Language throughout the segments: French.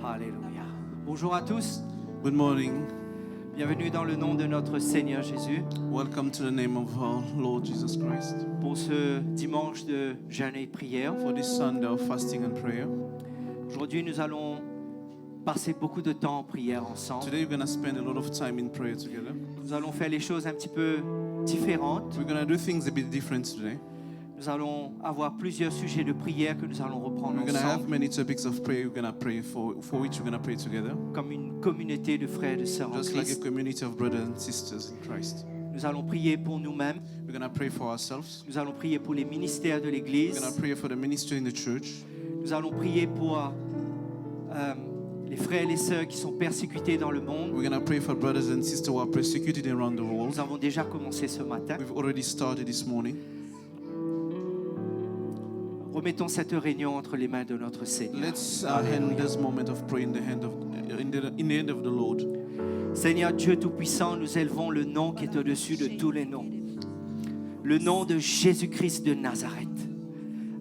Alléluia. Bonjour à tous. Good morning. Bienvenue dans le nom de notre Seigneur Jésus Welcome to the name of our Lord Jesus Christ. pour ce dimanche de jeûne et prière. For this Sunday of fasting and prayer. Aujourd'hui, nous allons passer beaucoup de temps en prière ensemble. Today we're going to spend a lot of time in prayer together. Nous allons faire les choses un petit peu différentes. We're going to do things a bit different today. Nous allons avoir plusieurs sujets de prière que nous allons reprendre We're going to have ensemble many topics of prayer we're going to pray for which we're going to pray together. comme une communauté de frères et de sœurs en Just like a Christ. community of brothers and sisters in Christ. Nous allons prier pour nous-mêmes. We're going to pray for ourselves. Nous allons prier pour les ministères de We're l'Église. going to pray for the ministry in the church. Nous allons prier pour les frères et les sœurs qui sont persécutés dans le monde. We're going to pray for brothers and sisters who are persecuted around the world. Nous avons déjà commencé ce matin. We've already started this morning. Remettons cette réunion entre les mains de notre Seigneur. Let's hand this moment of prayer in the hand of the Lord. Seigneur Dieu Tout-Puissant, nous élevons le nom qui est au-dessus de tous les noms. Le nom de Jésus-Christ de Nazareth.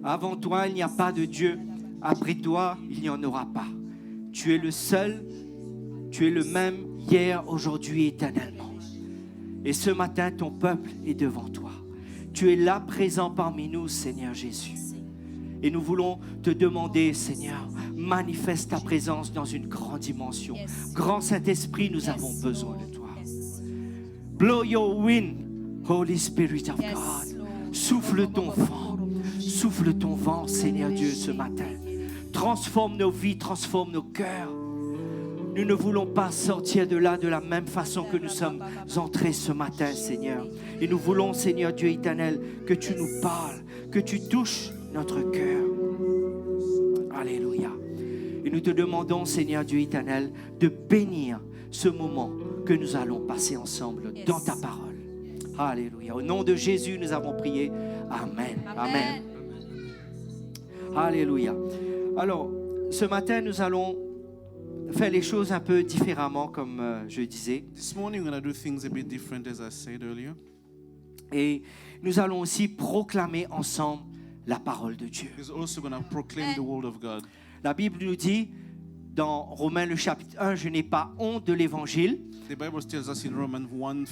Avant toi, il n'y a pas de Dieu. Après toi, il n'y en aura pas. Tu es le seul, tu es le même hier, aujourd'hui, éternellement. Et ce matin, ton peuple est devant toi. Tu es là présent parmi nous, Seigneur Jésus. Et nous voulons te demander, Seigneur, manifeste ta présence dans une grande dimension. Grand Saint-Esprit, nous avons besoin de toi. Blow your wind, Holy Spirit of God. Souffle ton vent, Seigneur Dieu, ce matin. Transforme nos vies, transforme nos cœurs. Nous ne voulons pas sortir de là de la même façon que nous sommes entrés ce matin, Seigneur. Et nous voulons, Seigneur Dieu éternel, que tu nous parles, que tu touches notre cœur. Alléluia. Et nous te demandons, Seigneur Dieu éternel, de bénir ce moment que nous allons passer ensemble dans ta parole. Alléluia. Au nom de Jésus, nous avons prié. Amen. Amen. Alléluia. Alors, ce matin, nous allons faire les choses un peu différemment, comme je disais. This morning we're going to do things a bit different as I said earlier. Et nous allons aussi proclamer ensemble la parole de Dieu. We're also going to proclaim the word of God. La Bible nous dit, dans Romains le chapitre 1, je n'ai pas honte de l'évangile. The Bible tells us in Romans 1,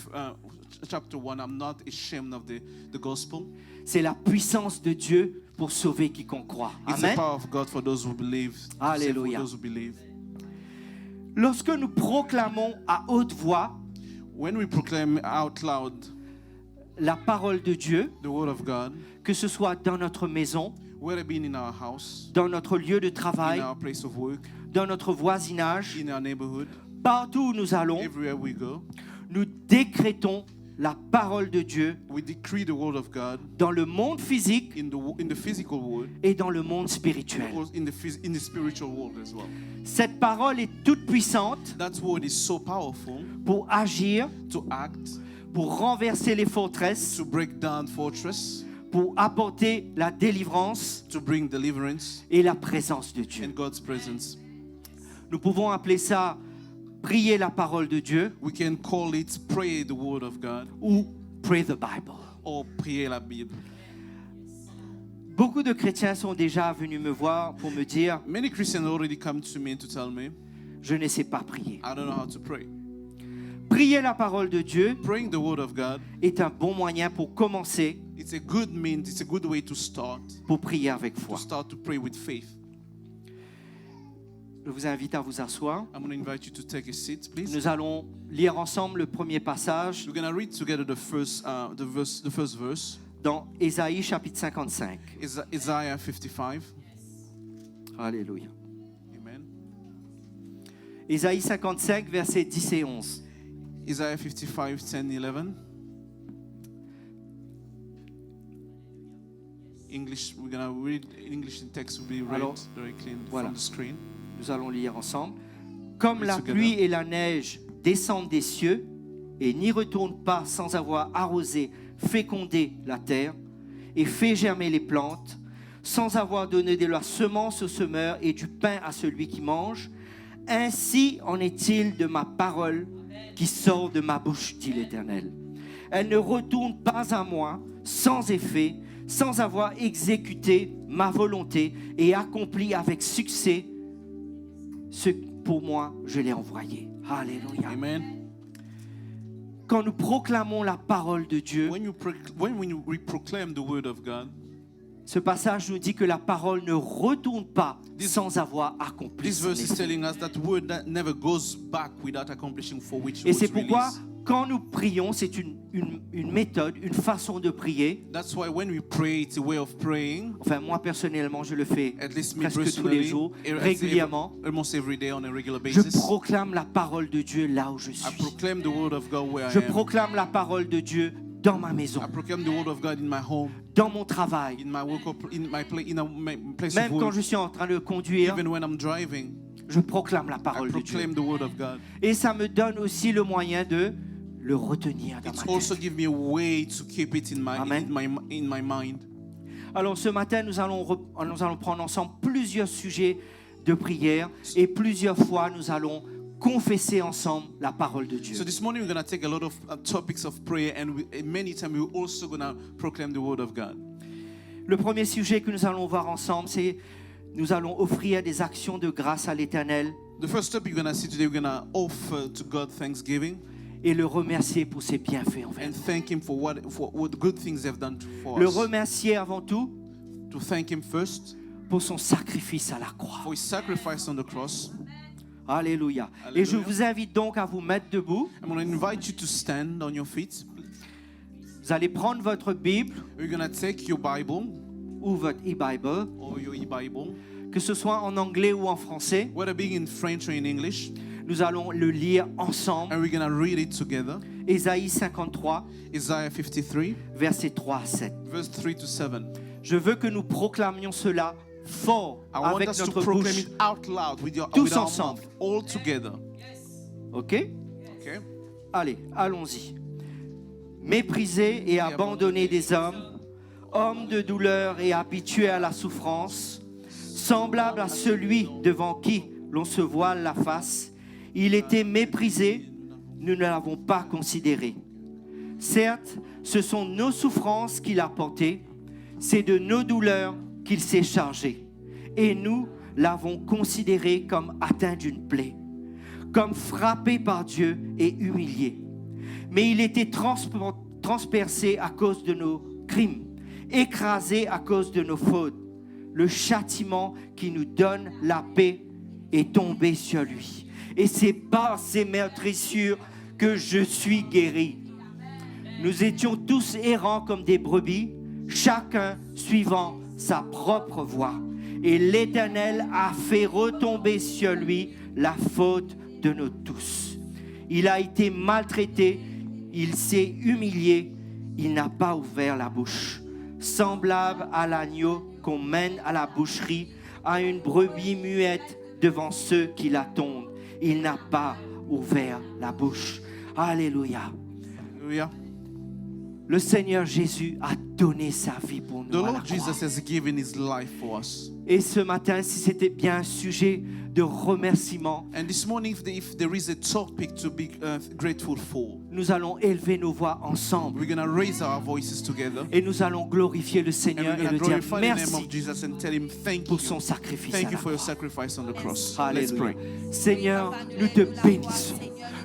chapter 1, I'm not ashamed of the gospel. C'est la puissance de Dieu pour sauver quiconque croit. It's the Amen. power of God for those who believe. to save Alléluia. For those who believe. Lorsque nous proclamons à haute voix When we proclaim out loud la parole de Dieu, the word of God, que ce soit dans notre maison, whether it be in our house, dans notre lieu de in travail, our place of work, dans notre voisinage, in our neighborhood, partout où nous allons, everywhere we go, nous décrétons la parole de Dieu we decree the word of God dans le monde physique in the physical world, et dans le monde spirituel. or in the spiritual world as well. Cette parole est toute puissante That word is so powerful pour agir, to act, pour renverser les forteresses, to break down fortress, pour apporter la délivrance to bring deliverance et la présence de Dieu. and God's presence. Nous pouvons appeler ça prier la parole de Dieu We can call it pray the word of God ou pray the Bible. or prier la Bible. Beaucoup de chrétiens sont déjà venus me voir pour me dire Many Christians already come to me to tell me, je ne sais pas prier. I don't know how to pray. Prier la parole de Dieu Praying the word of God, est un bon moyen pour commencer, it's a good means, it's a good way to start pour prier avec foi. to pray with faith. Je vous invite à vous asseoir. I'm going to invite you to take a seat, please. Nous allons lire ensemble le premier passage We're going to read together the first verse, dans Ésaïe chapitre 55. Isaiah 55. Alléluia. Amen. Ésaïe 55, versets 10 et 11. Isaiah 55, 10, 11. English, we're going to read English in text will be read Alors, directly voilà. from the screen. Nous allons lire ensemble. Comme Read la together. pluie et la neige descendent des cieux et n'y retournent pas sans avoir arrosé, fécondé la terre et fait germer les plantes, sans avoir donné de la semence au semeur et du pain à celui qui mange, ainsi en est-il de ma parole qui sort de ma bouche, dit l'Éternel. Elle ne retourne pas à moi sans effet, sans avoir exécuté ma volonté et accompli avec succès ce pour moi, je l'ai envoyé. Alléluia. Amen. Quand nous proclamons la parole de Dieu, When we proclaim the word of God, ce passage nous dit que la parole ne retourne pas sans avoir accompli this son verse is effet. telling us that word that never goes back without accomplishing for which it Et was c'est pourquoi, released. quand nous prions, c'est une méthode, une façon de prier. That's why when we pray, it's a way of praying. Enfin, moi personnellement, je le fais At least me presque tous les personally, jours, régulièrement. almost every day on a regular Je basis. proclame la parole de Dieu là où je I suis. proclaim the word of God where Je I am. proclame la parole de Dieu dans ma maison, I proclaim the word of God in my home, dans mon travail, in my work, in my place même of quand work. je suis en train de conduire. Even when I'm driving, Je proclame la I parole de Dieu. proclaim the word of God. Et ça me donne aussi le moyen de le retenir dans It's ma also tête. give me a way to keep it Amen. in my mind. Alors ce matin, nous allons prendre ensemble plusieurs sujets de prière et plusieurs fois, nous allons confesser ensemble la parole de Dieu. So this morning we're going to take a lot of topics of prayer, and many times we're also going to proclaim the word of God. Le premier sujet que nous allons voir ensemble, c'est nous allons offrir des actions de grâce à l'Éternel The first topic we're going to see today, we're going to offer to God thanksgiving et le remercier pour ses bienfaits envers and nous. thank Him for what good things they've done for Le us. remercier avant tout To thank Him first pour son sacrifice à la croix. for His sacrifice on the cross. Alléluia. Alléluia. Et je vous invite donc à vous mettre debout. I'm going to invite you to stand on your feet. Vous allez prendre votre Bible We're going to take your Bible ou votre e-Bible, or your e-Bible, que ce soit en anglais ou en français. whether being in French or in English, Nous allons le lire ensemble. and we're going to read it together. Ésaïe 53, Isaiah 53, versets 3 à 7. verse 3 to 7. Je veux que nous proclamions cela fort I want avec us to notre proclaim bouche. it out loud with Tous our ensemble. mouth, all together. Ok? Okay? Allez, allons-y. Méprisé et abandonné des hommes, homme de douleur et habitué à la souffrance, semblable à celui devant qui l'on se voile la face, il était méprisé, nous ne l'avons pas considéré. Certes, ce sont nos souffrances qu'il a portées, c'est de nos douleurs qu'il s'est chargé. Et nous l'avons considéré comme atteint d'une plaie, comme frappé par Dieu et humilié. Mais il était transpercé à cause de nos crimes, écrasé à cause de nos fautes. Le châtiment qui nous donne la paix est tombé sur lui. Et c'est par ses meurtrissures que je suis guéri. Nous étions tous errants comme des brebis, chacun suivant sa propre voie. Et l'Éternel a fait retomber sur lui la faute de nous tous. Il a été maltraité, il s'est humilié, il n'a pas ouvert la bouche. Semblable à l'agneau qu'on mène à la boucherie, à une brebis muette devant ceux qui l'attendent. Il n'a pas ouvert la bouche. Alléluia. Hallelujah. Le Seigneur Jésus a donné sa vie pour nous. The à la Lord croix. Jesus has given His life for us. Et ce matin, si c'était bien un sujet de remerciement, And this morning, if there is a topic to be grateful for, nous allons élever nos voix ensemble we're going to raise our voices together. et nous allons glorifier le And Seigneur we're et going le to dire glorify the name merci of Jesus and tell Him thank pour you. son sacrifice à Thank you la for your croix. sacrifice on the cross. Let's Alléluia. pray. Seigneur, nous te bénissons.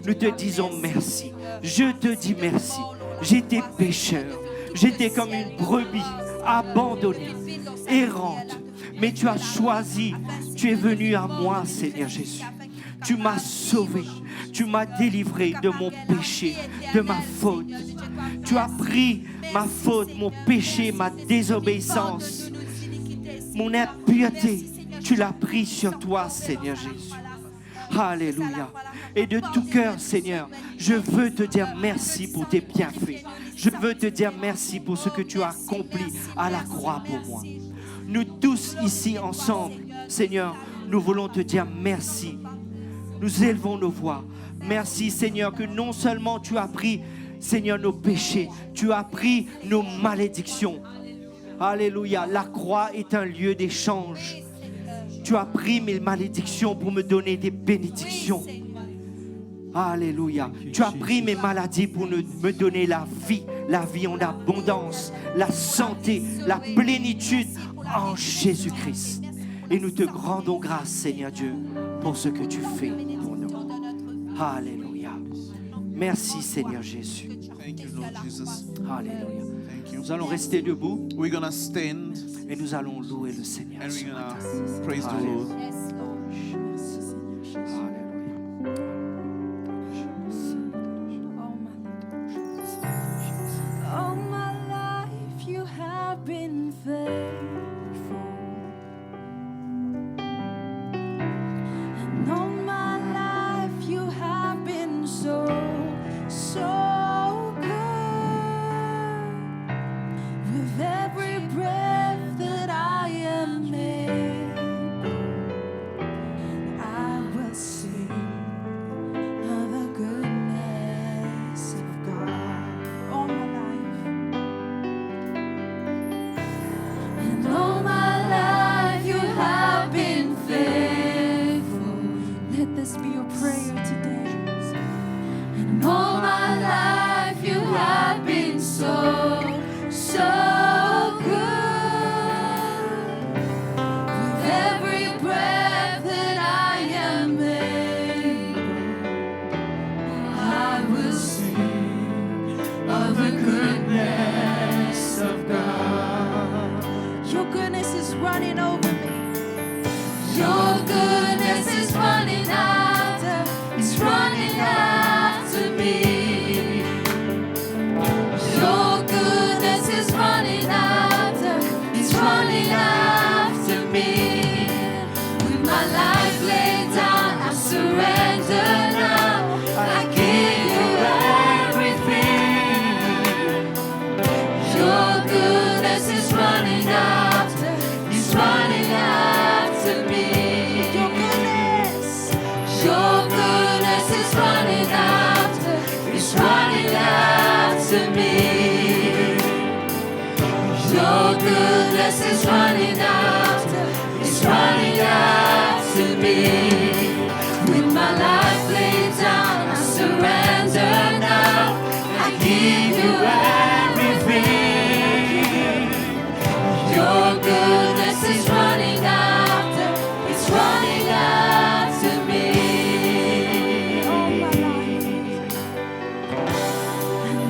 Nous te disons merci. Je te dis merci. J'étais pécheur. J'étais comme une brebis abandonnée, errante. Mais tu as choisi. Tu es venu à moi, Seigneur Jésus. Tu m'as sauvé. Tu m'as délivré de mon péché, de ma faute. Tu as pris ma faute, mon péché, ma désobéissance, mon impureté. Tu l'as pris sur toi, Seigneur Jésus. Alléluia. Et de tout cœur, Seigneur, je veux te dire merci pour tes bienfaits. Je veux te dire merci pour ce que tu as accompli à la croix pour moi. Nous tous ici ensemble, Seigneur, nous voulons te dire merci. Nous élevons nos voix. Merci, Seigneur, que non seulement tu as pris, Seigneur, nos péchés, tu as pris nos malédictions. Alléluia. La croix est un lieu d'échange. Tu as pris mes malédictions pour me donner des bénédictions. Alléluia. Tu as pris mes maladies pour me donner la vie en abondance, la santé, la plénitude en Jésus-Christ. Et nous te rendons grâce, Seigneur Dieu, pour ce que tu fais pour nous. Alléluia. Merci, Seigneur Jésus. Thank you, Lord Jesus. Alléluia. Thank you. Nous allons rester debout We're going to stand et nous allons louer le Seigneur and ce we're going matin. to praise the Lord. All my life you have been faithful, and all my life you have been so good. With every breath that I am able, I will sing of the goodness of God. All my life, and all my life you have been faithful. Let this be your prayer today. And all my life you have been so good. With every breath that I am able, I will sing of the goodness of God. Your goodness is running over me. Your goodness is running after, it's running after me. Your goodness is running after, it's running after me. With my life laid down, I surrender now. I give you everything. Your goodness is running after, it's running after me. Your goodness is running after, it's running after me. Your goodness is running after, it's running after me. With my life laid down, I surrender now. I give you everything. Your goodness is running after, it's running after me.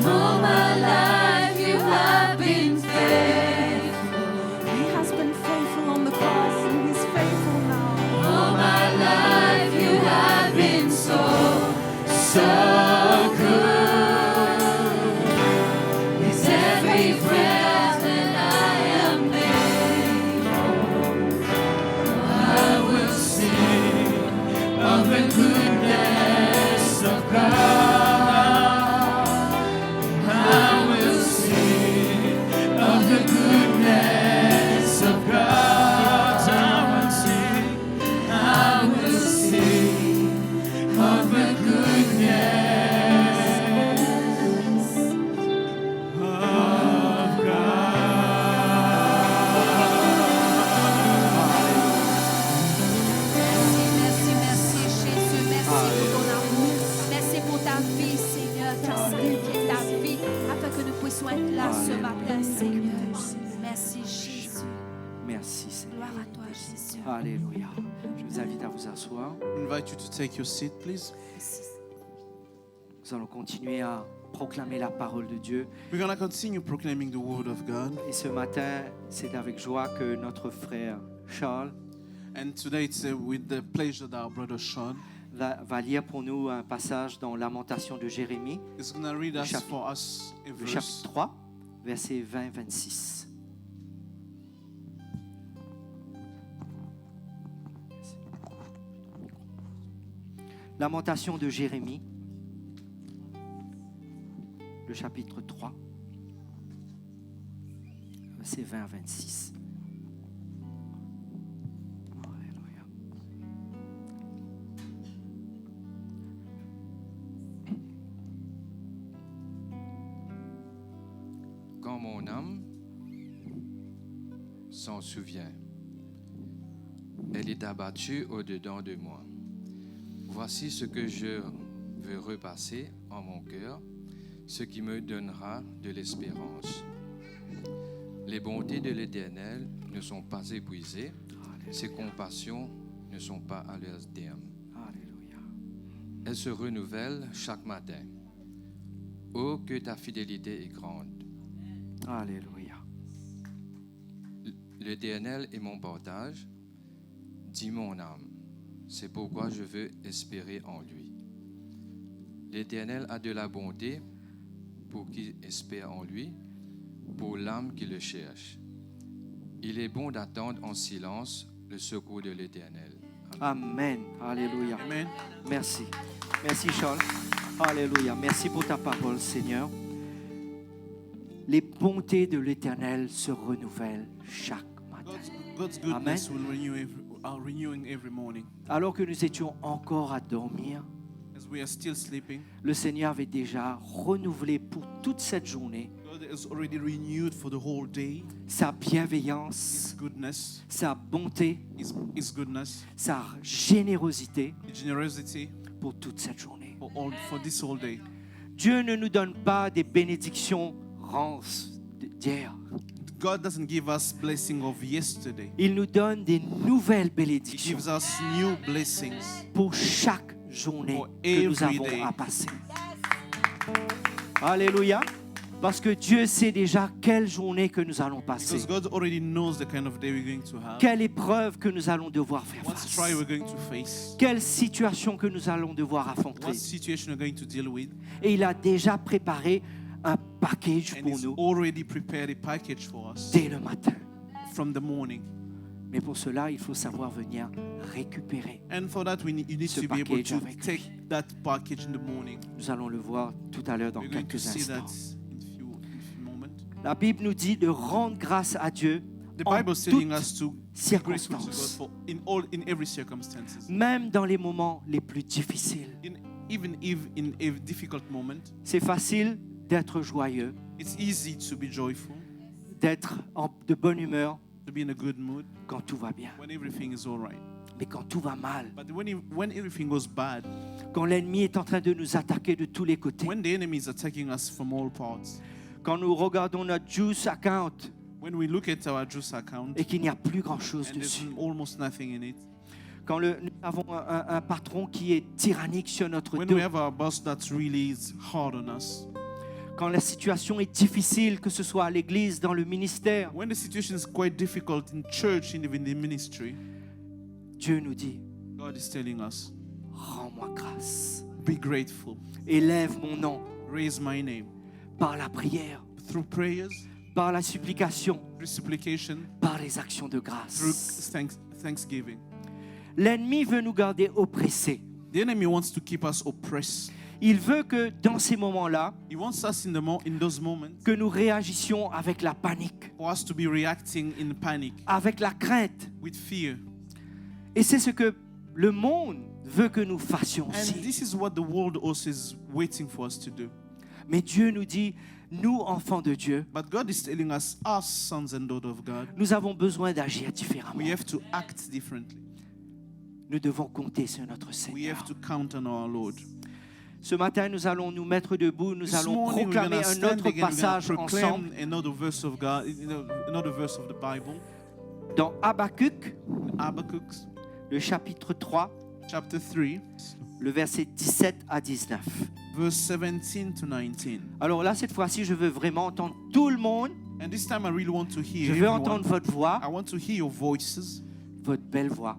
All my life you have been faithful. He has been faithful on the cross and he's faithful now. All my life you have been so good. With every breath that I am able, I will sing of the goodness of God. I will sing of the goodness of God. I will sing of the goodness of Merci, merci Jésus, merci pour ton amour, merci pour ta vie Seigneur, tu as sacrifié ta vie afin que nous puissions être là ce matin Seigneur. Merci Jésus, Merci, Seigneur. gloire à toi Jésus. Alléluia. Je vous invite à vous asseoir. I invite you to take your seat, please. Nous allons continuer à proclamer la parole de Dieu. We're going to continue proclaiming the word of God. Et ce matin, c'est avec joie que notre frère Charles And today it's with the pleasure that our brother Sean va lire pour nous un passage dans Lamentation de Jérémie, is going to read us chapitre- for us a le verse. chapitre 3, versets 20-26. Lamentation de Jérémie, le chapitre 3, versets 20-26. Alléluia. Quand mon âme s'en souvient, elle est abattue au-dedans de moi. Voici ce que je veux repasser en mon cœur, ce qui me donnera de l'espérance. Les bontés de l'Éternel ne sont pas épuisées Ses compassions ne sont pas à leur terme. Alléluia. Elles se renouvellent chaque matin. Oh, que ta fidélité est grande. Alléluia. L'Éternel est mon partage, dit mon âme. C'est pourquoi je veux espérer en lui. L'Éternel a de la bonté pour qui espère en lui, pour l'âme qui le cherche. Il est bon d'attendre en silence le secours de l'Éternel. Amen. Alléluia. Amen. Merci. Merci Charles. Alléluia. Merci pour ta parole, Seigneur. Les bontés de l'Éternel se renouvellent chaque matin. God's goodness will are renewing every morning. Alors que nous étions encore à dormir, As we are still sleeping, le Seigneur avait déjà renouvelé pour toute cette journée God is already renewed for the whole day. sa His bienveillance, goodness, sa bonté, His goodness, sa générosité His generosity pour toute cette journée. for this whole day. Dieu ne nous donne pas des bénédictions rances d'hier. God doesn't give us blessing of yesterday. Il nous donne des nouvelles He bénédictions gives us new blessings pour chaque journée for que nous every avons day. à passer. Alléluia. Parce que Dieu sait déjà quelle journée que nous allons passer. Because God already knows the kind of day we're going to have. Quelle épreuve que nous allons devoir faire What face. trial we're going to face. Quelle situation que nous allons devoir affronter. What situation we're going to deal with. Et il a déjà préparé un package And pour He's nous already prepared a package for us dès le matin. from the morning. Mais pour cela, il faut savoir venir récupérer. And for that, you need Ce to be able package to avec take lui. that package in the morning. Nous allons le voir tout à l'heure dans We're going to quelques see that instants. in few moments. La Bible nous dit de rendre grâce à Dieu The en Bible is telling toutes us to be grateful to circonstances, God in every circumstances. même dans les moments les plus difficiles. Even if in a difficult moment, C'est facile d'être joyeux, it's easy to be joyful, d'être de bonne humeur to be in a good mood quand tout va bien. when everything is all right. Mais quand tout va mal, But when everything goes bad, quand l'ennemi est en train de nous attaquer de tous les côtés, when the enemy is attacking us from all parts, quand nous regardons notre juice account when we look at our juice account et qu'il n'y a plus grand-chose and there's dessus, almost nothing in it, quand nous avons un patron qui est tyrannique sur notre when dos, we have our boss that really is hard on us, quand la situation est difficile, que ce soit à l'église, dans le ministère, when the situation is quite difficult in church and even in ministry, Dieu nous dit, God is telling us, rends-moi grâce, be grateful, élève mon nom raise my name. par la prière, Through prayers, par la supplication, through supplication, par les actions de through grâce. thanksgiving. L'ennemi veut nous garder oppressés. The enemy wants to keep us oppressed. Il veut que dans ces moments-là, He wants us in those moments que nous réagissions avec la panique, for us to be reacting in panic, avec la crainte. with fear. Et c'est ce que le monde veut que nous fassions And aussi. this is what the world also is waiting for us to do. Mais Dieu nous dit, nous, enfants de Dieu, But God is telling us, us sons and daughters of God, nous avons besoin d'agir différemment. we have to act differently. Nous devons compter sur notre We Seigneur. have to count on our Lord. Ce matin, nous allons nous mettre debout, nous This allons morning we're proclamer going to un stand autre again, we're passage going to ensemble proclaim another verse of God, another verse of the Bible, dans Habakkuk, Habakkuk le chapitre 3, chapter 3, le verset 17 à 19. verse 17 to 19. Alors là, cette fois-ci, je veux vraiment entendre tout le monde. And this time I really want to Je hear veux everyone. entendre votre voix, I want to hear your voices, votre belle voix,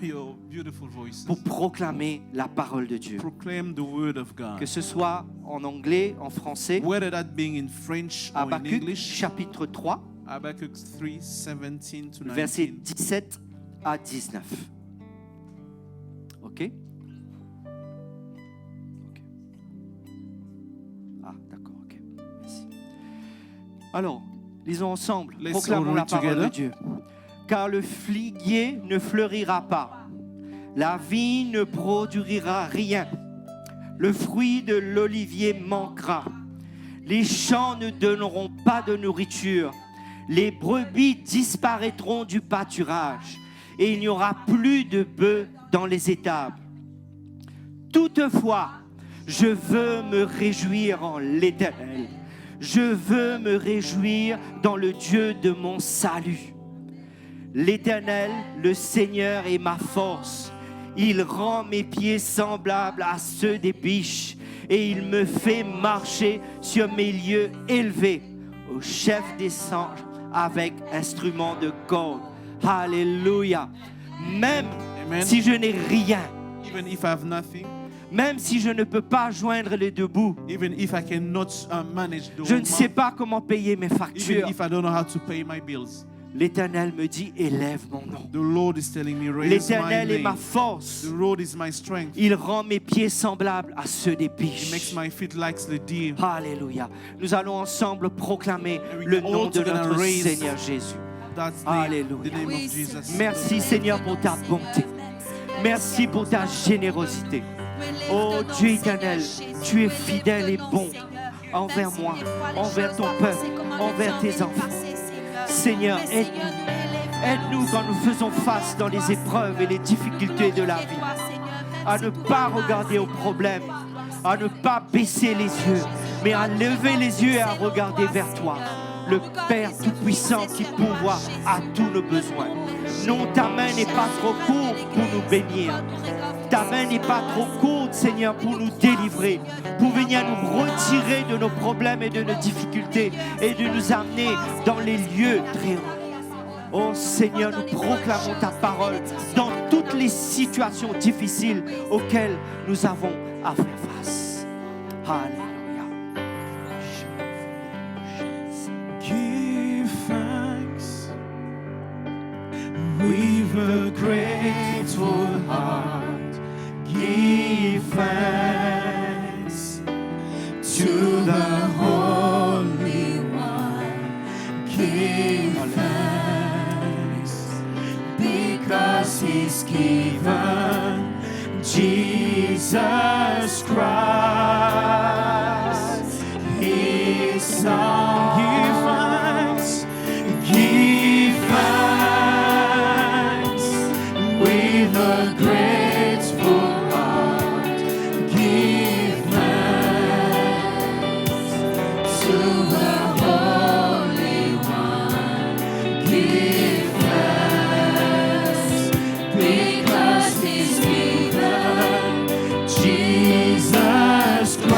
your beautiful voices. pour proclamer la parole de Dieu. Proclaim the word of God. Que ce soit en anglais, en français, Whether that being in French or in Habakkuk, English. chapitre 3, Habakkuk 3, 17 to versets 19. 17 à 19. OK? Ah, d'accord, OK. Merci. Alors, lisons ensemble. Let's Proclamons all la read parole together. de Dieu. Car le figuier ne fleurira pas. La vigne ne produira rien. Le fruit de l'olivier manquera. Les champs ne donneront pas de nourriture. Les brebis disparaîtront du pâturage. Et il n'y aura plus de bœufs dans les étables. Toutefois, je veux me réjouir en l'Éternel. Je veux me réjouir dans le Dieu de mon salut. L'Éternel, le Seigneur est ma force. Il rend mes pieds semblables à ceux des biches et il me fait marcher sur mes lieux élevés, au chef des anges avec instrument de corde. Alléluia. Même Amen. si je n'ai rien, Even if I have nothing, même si je ne peux pas joindre les deux bouts, even if I cannot manage the je whole ne sais month, pas comment payer mes even factures, if I don't know how to pay my bills, l'Éternel me dit, élève mon nom. the Lord is telling me, raise my L'Éternel est ma name. force. The Lord is my strength. Il rend mes pieds semblables à ceux des He makes biches. my feet like the deer. Alléluia. Nous allons ensemble proclamer we le all nom de together notre raise Seigneur Jésus. That's Alléluia. the name of Jesus. Merci Seigneur pour ta bonté. Merci pour ta générosité. Oh Dieu éternel, tu es fidèle et bon envers moi, envers ton peuple, envers tes enfants. Seigneur, aide-nous. Aide-nous quand nous faisons face dans les épreuves et les difficultés de la vie, à ne pas regarder aux problèmes, à ne pas baisser les yeux, mais à lever les yeux et à regarder vers toi, le Père Tout-Puissant qui pourvoit à tous nos besoins. Non, ta main n'est pas trop courte pour nous bénir. Ta main n'est pas trop courte, Seigneur, pour nous délivrer, pour venir nous retirer de nos problèmes et de nos difficultés et de nous amener dans les lieux très hauts. Oh Seigneur, nous proclamons ta parole dans toutes les situations difficiles auxquelles nous avons à faire face. Alléluia. Give thanks with a grateful heart. Give thanks to the Holy One. Give thanks because He's given Jesus Christ, His Son. Give thanks, give thanks with a grateful heart. Give thanks to the Holy One. Give thanks because He's given Jesus Christ,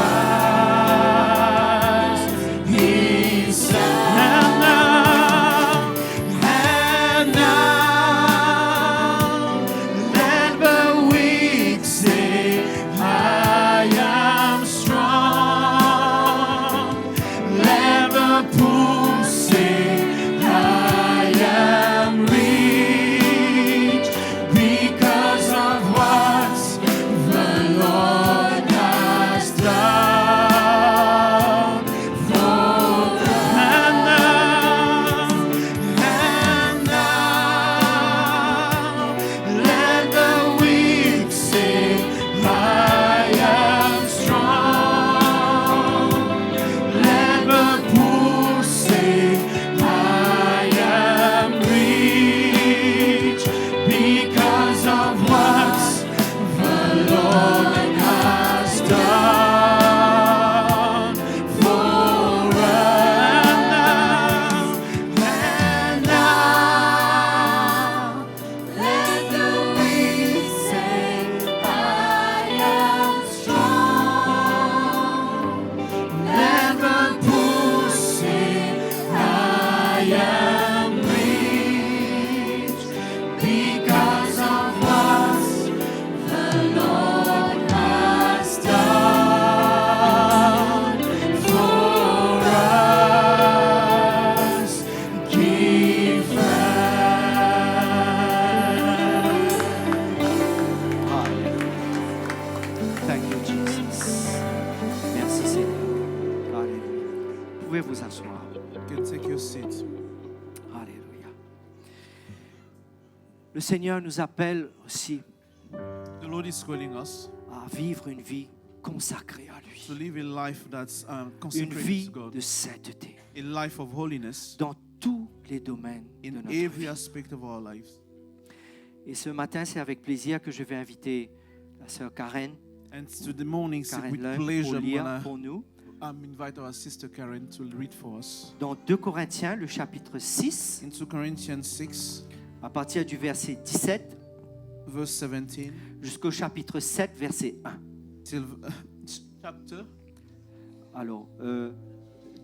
His Son. And now, let the weak say, I am strong. Let the poor say, I am rich because of what the Lord has done for us. And now, let the weak say, I am strong. Let the poor say, I am rich because of what the Lord has done for us. And now, let the weak say, I am strong. Let the poor say, I am rich because of what the Lord has done for us. Give thanks. Thank you, Jesus. Merci Seigneur. Alléluia. Vous pouvez vous asseoir. You can take your seat. Alléluia. Le Seigneur nous appelle aussi The Lord is calling us à vivre une vie consacrée à to lui. live a life that's Une consecrated vie to God, de sainteté a life of holiness dans tous les domaines de in notre every vie. aspect of our lives. Et ce matin, c'est avec plaisir que je vais inviter la sœur Karen, And to the morning, it's Karen with Lund, pour pleasure, lire pour nous invite our sister Karen to read for us. dans 2 Corinthiens, le chapitre 6, In 2 Corinthians 6, à partir du verset 17 verse 17 jusqu'au chapitre 7, verset 1. till chapter Alors,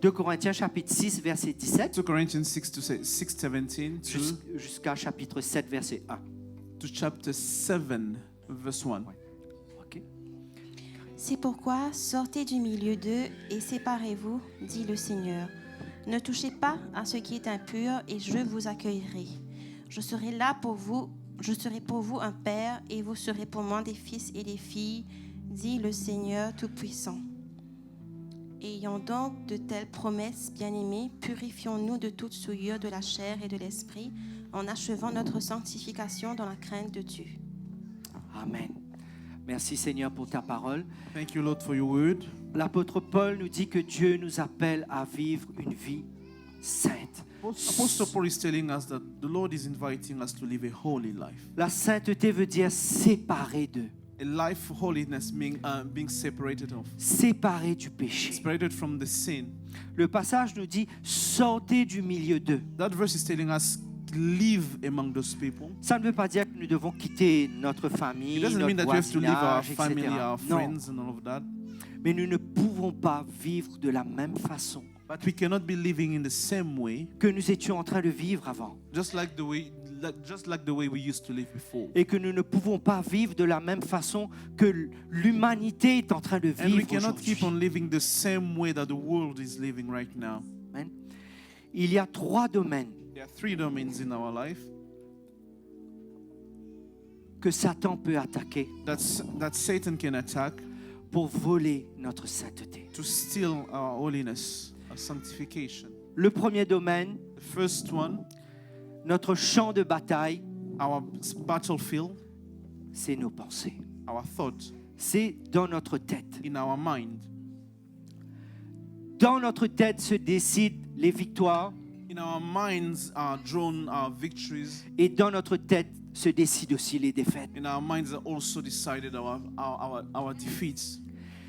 2 Corinthiens chapitre 6, verset 17 2 Corinthians 6:17 jusqu'à chapitre 7, verset 1. to chapter 7 verse 1. Ok. C'est pourquoi sortez du milieu d'eux et séparez-vous, dit le Seigneur. Ne touchez pas à ce qui est impur et je vous accueillerai. Je serai là pour vous, je serai pour vous un père et vous serez pour moi des fils et des filles, dit le Seigneur Tout-Puissant. Ayant donc de telles promesses, bien-aimés, purifions-nous de toute souillure de la chair et de l'esprit, en achevant notre sanctification dans la crainte de Dieu. Amen. Merci Seigneur pour ta parole. Thank you, Lord, for your word. L'apôtre Paul nous dit que Dieu nous appelle à vivre une vie sainte. Apostle Paul is telling us that the Lord is inviting us to live a holy life. La sainteté veut dire séparé d'eux, A life of holiness being separated of, séparé du péché. separated from the sin. Le passage nous dit sortez du milieu d'eux. That verse is telling us live among those people. Ça ne veut pas dire que nous devons quitter notre famille, It doesn't mean notre that we have to leave our voisinage, family, etc. our Non, friends and all of that. mais nous ne pouvons pas vivre de la même façon But we cannot be living in the same way, que nous étions en train de vivre avant. just like the way we used to live before. Et que nous ne pouvons pas vivre de la même façon que l'humanité est en train de And we vivre cannot aujourd'hui. keep on living the same way that the world is living right now. Amen. Il y a 3 domaines There are 3 domains in our life que Satan peut attaquer that Satan can attack pour voler notre sainteté. to steal our holiness, our sanctification. Le premier domaine, The first one, notre champ de bataille, our battlefield, c'est nos pensées. our thought, C'est dans notre tête. in our mind. Dans notre tête se décident les victoires In our minds are drawn our victories. et dans notre tête se décident aussi les défaites. In our minds are also decided our defeats.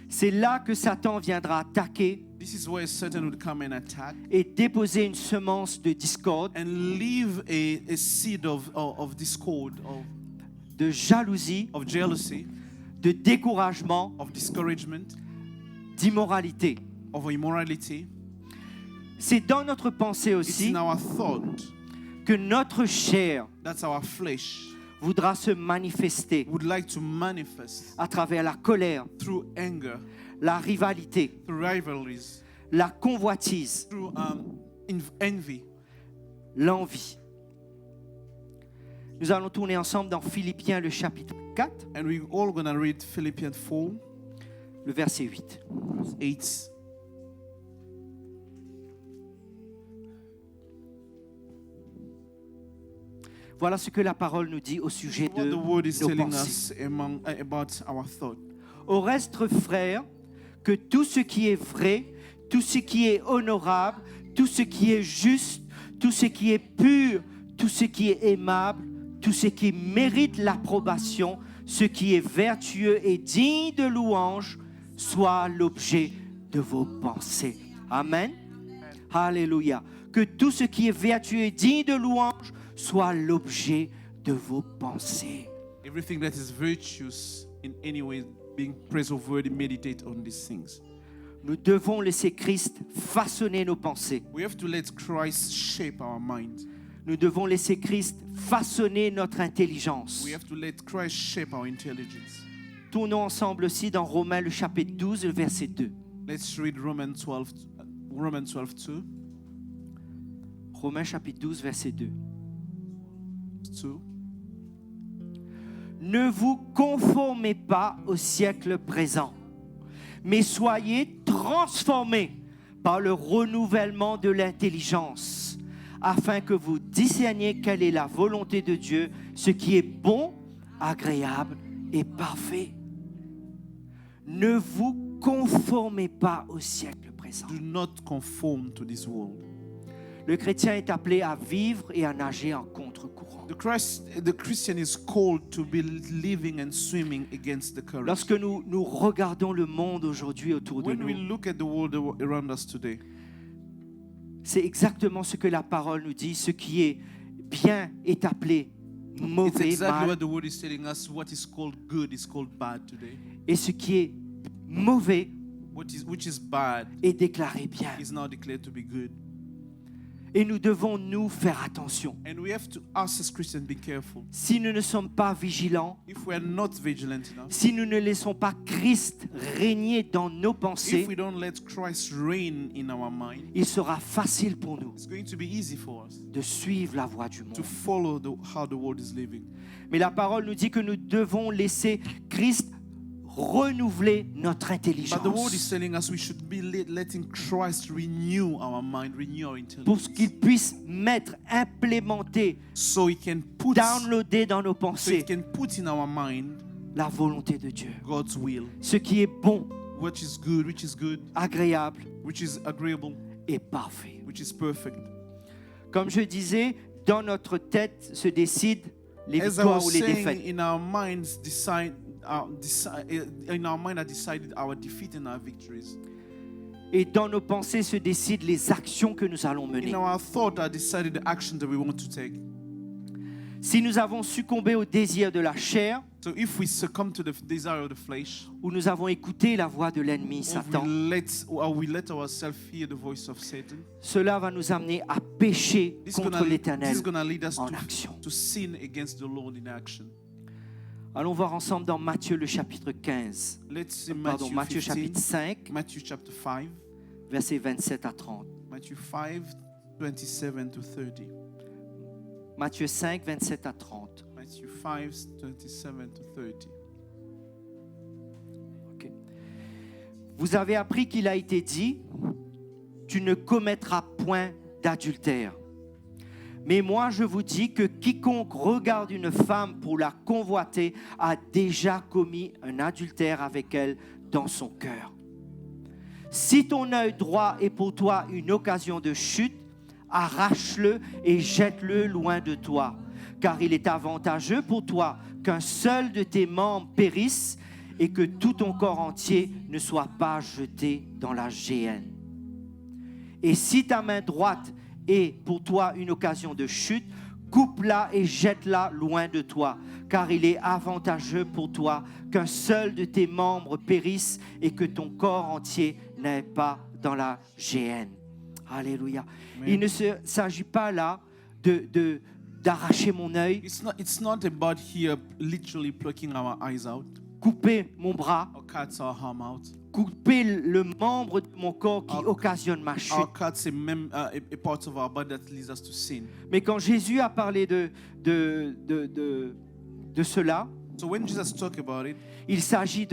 C'est là que Satan viendra attaquer This is where Satan would come and attack et déposer une semence de discorde, and leave a seed of discord, de jalousie, of jealousy, de découragement, of discouragement, d'immoralité. of immorality. C'est dans notre pensée It's aussi in our thought. que notre chair That's our flesh voudra se manifester would like to manifest à travers la colère, through anger, la rivalité, through rivalries, la convoitise, through envy. l'envie. Nous allons tourner ensemble dans Philippiens le chapitre 4, And we're all going to read Philippians 4, le verset 8. 8. Voilà ce que la parole nous dit au sujet What de the word is nos telling pensées. us about our thought. Au reste, frères, que tout ce qui est vrai, tout ce qui est honorable, tout ce qui est juste, tout ce qui est pur, tout ce qui est aimable, tout ce qui mérite l'approbation, ce qui est vertueux et digne de louange, soit l'objet de vos pensées. Amen. Alléluia. Que tout ce qui est vertueux et digne de louange soit l'objet de vos pensées. Everything that is virtuous in any way, being praiseworthy, meditate on these things. Nous devons laisser Christ façonner nos pensées. We have to let Christ shape our mind. Nous devons laisser Christ façonner notre intelligence. We have to let Christ shape our intelligence. Tournons ensemble aussi dans Romains le chapitre 12, le verset 2. Let's read Romans 12, 2. Romains chapitre 12, verset 2. 2. Ne vous conformez pas au siècle présent, mais soyez transformés par le renouvellement de l'intelligence, afin que vous discerniez quelle est la volonté de Dieu, ce qui est bon, agréable et parfait. Ne vous conformez pas au siècle présent. Do not conform to this world. Le chrétien est appelé à vivre et à nager en contre-courant. The Christian is called to be living and swimming against the current. Lorsque nous regardons le monde aujourd'hui autour de When we nous, look at the world around us today, c'est exactement ce que la parole nous dit. Ce qui est bien est appelé It's mauvais, exactly mal, what the word is telling us. What is called good is called bad today. et ce qui est mauvais Which is bad est déclaré bien. is now declared to be good. Et nous devons nous faire attention. And we have to, us as Christians, be careful. Si nous ne sommes pas vigilants, If we are not vigilant enough, si nous ne laissons pas Christ régner dans nos if pensées, we don't let Christ reign in our mind, il sera facile pour nous it's going to be easy for us de suivre la voie du monde. to follow how the world is living. Mais la parole nous dit que nous devons laisser Christ renouveler notre But the word is intelligence telling us we should be letting Christ renew our mind, renew our pour intelligence, qu'il puisse mettre, implémenter, so He can put, downloader dans nos so He pensées can put in our mind la volonté de Dieu. God's will, Ce qui est bon, which is good, agréable which is agreeable, et parfait. which is perfect. Comme je disais, dans notre tête se décident les As I victoires was ou les saying, défaites. in our minds in our mind are decided our defeat and our victories. Et dans nos pensées se décident les actions que nous allons mener. In our thought are decided the action that we want to take. Si nous avons succombé au désir de la chair, So if we succumb to the desire of the flesh, ou nous avons écouté la voix de l'ennemi, or Satan, we let ourselves hear the voice of Satan, cela va nous amener à pécher this contre is l'Éternel going to lead us en action. to sin against the Lord in action. Allons voir ensemble dans Matthieu le chapitre 15. Let's see Pardon, Matthieu chapitre 5, Matthew chapter 5, versets 27 à 30. Matthew 5, 27 to 30. Matthieu 5, 27 à 30. Matthew 5, 27 to 30. Ok. Vous avez appris qu'il a été dit, tu ne commettras point d'adultère. Mais moi, je vous dis que quiconque regarde une femme pour la convoiter a déjà commis un adultère avec elle dans son cœur. Si ton œil droit est pour toi une occasion de chute, arrache-le et jette-le loin de toi, car il est avantageux pour toi qu'un seul de tes membres périsse et que tout ton corps entier ne soit pas jeté dans la géhenne. Et si ta main droite est pour toi une occasion de chute, coupe-la et jette-la loin de toi, car il est avantageux pour toi qu'un seul de tes membres périsse et que ton corps entier n'aille pas dans la géhenne. Alléluia. Amen. Il ne s'agit pas là d'arracher mon œil, It's not about here literally plucking our eyes out couper mon bras, or cut our arm out. couper le membre de mon corps qui occasionne ma chute. Or cuts a part of our body that leads us to sin. Mais quand Jésus a parlé de cela, So when Jesus talked about it, il s'agit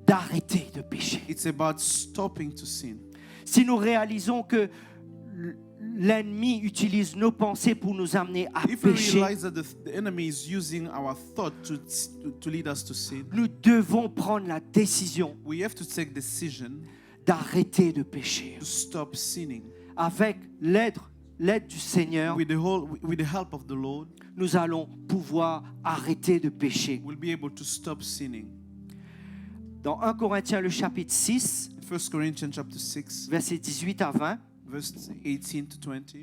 d'arrêter de pécher. it's about stopping to sin. Si nous réalisons que l'ennemi utilise nos pensées pour nous amener à If we pécher, realize that the enemy is using our thought to lead us to sin, nous devons prendre la décision we have to take decision d'arrêter de pécher. to stop sinning. Avec l'aide du Seigneur, With the help of the Lord, nous allons pouvoir arrêter de pécher. we'll be able to stop sinning. Dans 1 Corinthiens, le chapitre 6, 1 Corinthians chapter 6, versets 18 à 20, verse 18 to 20.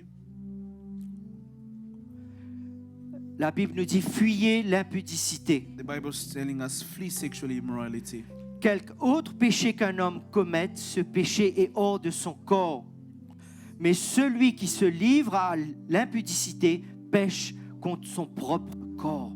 la Bible nous dit « Fuyez l'impudicité. The Bible is telling us, flee sexual immorality. Quelque autre péché qu'un homme commette, ce péché est hors de son corps. Mais celui qui se livre à l'impudicité pêche contre son propre corps.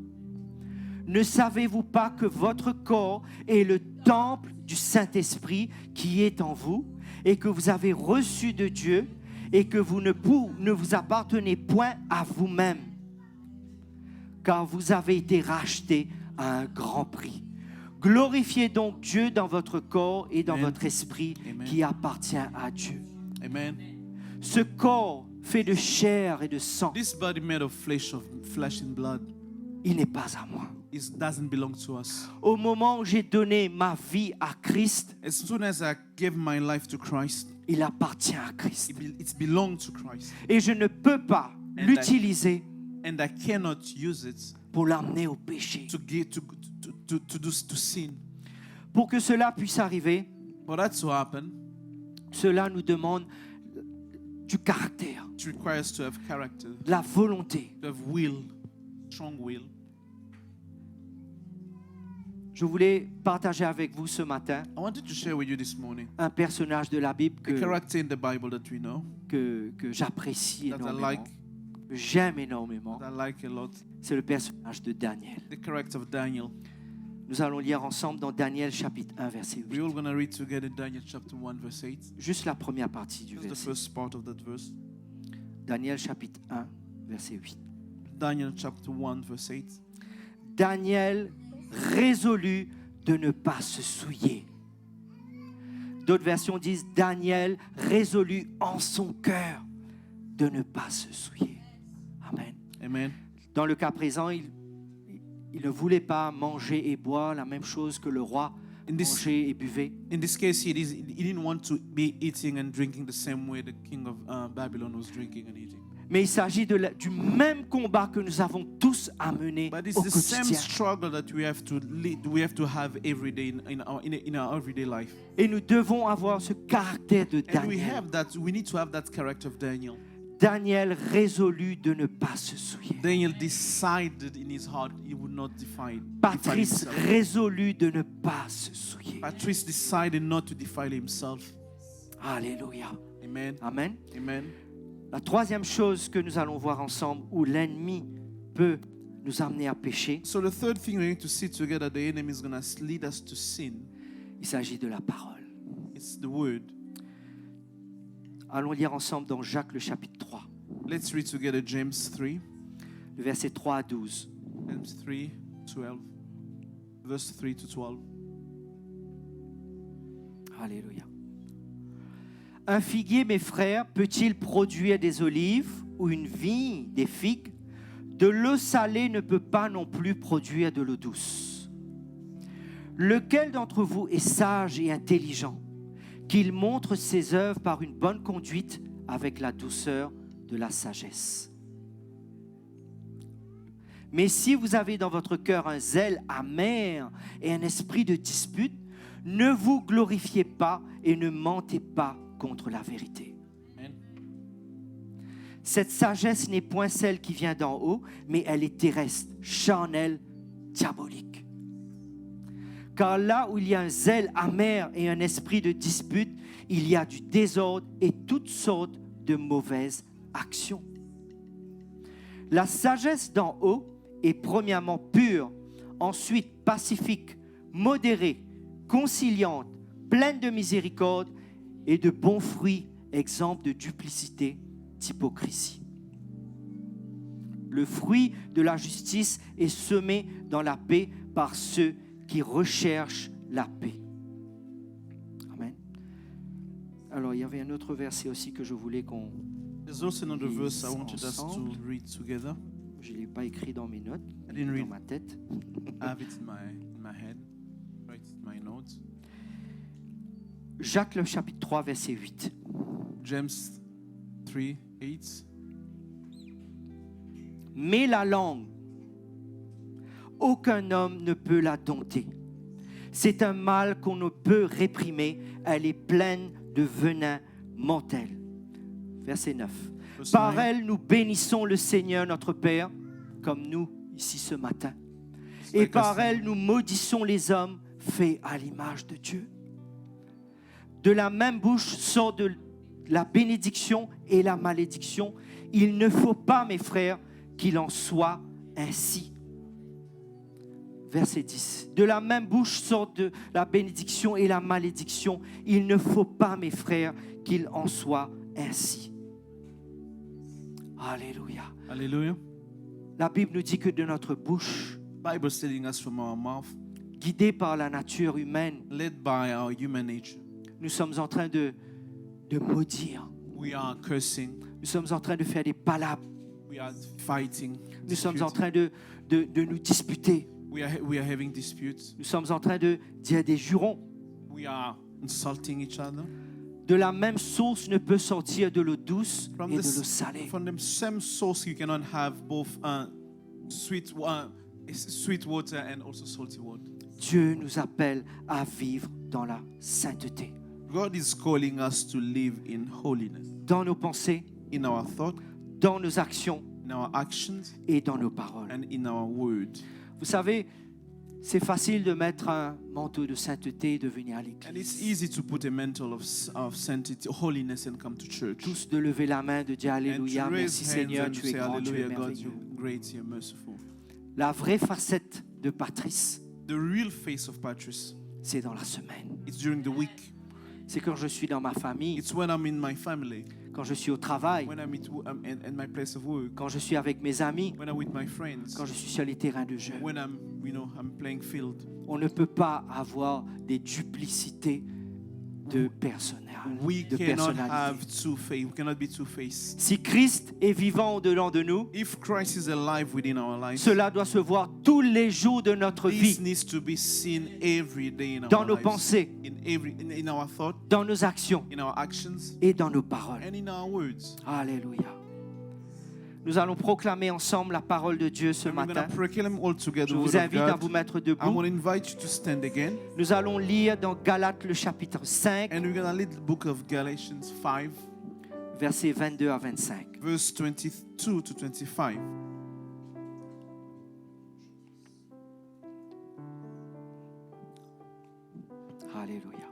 Ne savez-vous pas que votre corps est le temple du Saint-Esprit qui est en vous et que vous avez reçu de Dieu et que vous ne vous appartenez point à vous-même, car vous avez été rachetés à un grand prix. Glorifiez donc Dieu dans votre corps et dans Amen. votre esprit Amen. qui appartient à Dieu. Amen. Ce corps fait de chair et de sang, This body made of flesh and blood, il n'est pas à moi. it doesn't belong to us. Au moment où j'ai donné ma vie à Christ, As soon as I gave my life to Christ, il appartient à Christ. it belonged to Christ. Et je ne peux pas And l'utiliser And I cannot use it pour l'amener au péché. to sin. Pour que cela puisse arriver, For that to happen, cela nous demande du caractère, It requires to have character, de la volonté. to have will, strong will. Je voulais partager avec vous ce matin I wanted to share with you this morning un personnage de la Bible a character in the Bible that we know, que j'apprécie that I énormément, like, que j'aime énormément. that I like a lot. C'est le personnage de Daniel. The character of Daniel. Nous allons lire ensemble dans Daniel chapitre 1, verset 8. We're all going to read together Daniel chapter 1, verse 8. Juste la première partie du Just the verset. first part of that verse. Daniel chapitre 1, verset 8. Daniel chapter 1, verse 8. Daniel résolu de ne pas se souiller. D'autres versions disent Daniel résolu en son cœur de ne pas se souiller. Amen. Amen. Dans le cas présent, il ne voulait pas manger et boire la même chose que le roi In this- mangeait et buvait. In this case, he didn't want to be eating and drinking the same way the king of Babylon was drinking and eating. Mais il s'agit du même combat que nous avons tous à mener But it's au the same quotidien. struggle that we have to lead, we have to have every day in our everyday life. Et nous devons avoir ce caractère de And we Daniel. have that. We need to have that character of Daniel. Daniel résolu de ne pas se souiller. Daniel decided in his heart he would not defile Patrice himself. résolu de ne pas se souiller. Patrice decided not to defile himself. Alléluia. Amen. Amen. Amen. La troisième chose que nous allons voir ensemble où l'ennemi peut nous amener à pécher, So the third thing we need to see together, the enemy is going to lead us to sin. il s'agit de la parole. It's the word. Allons lire ensemble dans Jacques le chapitre 3, Let's read together James 3, le verset 3 à 12. James 3, 12, verse 3 to 12. Alléluia. Un figuier, mes frères, peut-il produire des olives ou une vigne des figues? De l'eau salée ne peut pas non plus produire de l'eau douce. Lequel d'entre vous est sage et intelligent, qu'il montre ses œuvres par une bonne conduite avec la douceur de la sagesse? Mais si vous avez dans votre cœur un zèle amer et un esprit de dispute, ne vous glorifiez pas et ne mentez pas contre la vérité. Amen. Cette sagesse n'est point celle qui vient d'en haut, mais elle est terrestre, charnelle, diabolique. Car là où il y a un zèle amer et un esprit de dispute, il y a du désordre et toutes sortes de mauvaises actions. La sagesse d'en haut est premièrement pure, ensuite pacifique, modérée, conciliante, pleine de miséricorde et de bons fruits, exempts de duplicité, d'hypocrisie. Le fruit de la justice est semé dans la paix par ceux qui recherchent la paix. Amen. Alors, il y avait un autre verset aussi que je voulais qu'on... There's also another Lise verse I wanted us to ensemble. read together. Je ne l'ai pas écrit dans mes notes, I didn't dans read. ma tête. I have it in my head. Write it in my notes. Jacques, le chapitre 3, verset 8. James 3, 8. Mais la langue, aucun homme ne peut la dompter. C'est un mal qu'on ne peut réprimer. Elle est pleine de venin mortel. Verset 9. Verse Par 9. elle, nous bénissons le Seigneur notre Père, comme nous ici ce matin. Et Like par us. elle, nous maudissons les hommes faits à l'image de Dieu. De la même bouche sort de la bénédiction et la malédiction. Il ne faut pas, mes frères, qu'il en soit ainsi. Verset 10. De la même bouche sort de la bénédiction et la malédiction. Il ne faut pas, mes frères, qu'il en soit ainsi. Alléluia. Hallelujah. La Bible nous dit que de notre bouche, Bible is telling us from our mouth, guidée par la nature humaine, led by our human nature, nous sommes en train de maudire. we are cursing, Nous sommes en train de faire des palabres. we are fighting, Nous sommes en dispute. train de nous disputer. we are having disputes, Nous sommes en train de dire des jurons. we are insulting each other. De la même source ne peut sortir de l'eau douce From et de this- l'eau salée. From the same source, you cannot have both sweet water and also salty water. Dieu nous appelle à vivre dans la sainteté. God is calling us to live in holiness, Dans nos pensées, in our thought, dans nos actions in our actions, et dans nos paroles. and in our word. Vous savez, c'est facile de mettre un manteau de sainteté et de venir à And l'église. it's easy to put a mantle of sanctity, holiness, and come to church. Tous de lever la main, de dire And Alléluia, to merci raise Seigneur, hands and tu es say, grand, tu es Hallelujah, God, merveilleux. you're great, you're merciful. La vraie facette de Patrice, The real face of Patrice, c'est dans la semaine. it's during the week. C'est quand je suis dans ma famille, It's when I'm in my family, quand je suis au travail, when I'm at my place of work, quand je suis avec mes amis, when I'm with my friends, quand je suis sur les terrains de jeu. when I'm playing field. On ne peut pas avoir des duplicités de We de cannot personnalité. have two-faced. We cannot be two-faced. Si Christ est vivant au-dedans de nous, If Christ is alive within our lives, cela doit se voir tous les jours de notre this vie, needs to be seen every day in dans our nos lives, pensées, in our thought, dans nos actions in our actions, et dans nos paroles. and in our words. Alléluia. Nous allons proclamer ensemble la parole de Dieu ce And we're going matin. to proclaim all together Je the vous word of invite à God. vous mettre I debout. want to invite you to stand again, Nous allons lire dans Galates le chapitre 5, and we're going to read the book of Galatians 5, versets 22 à 25. verse 22 to 25. Alléluia.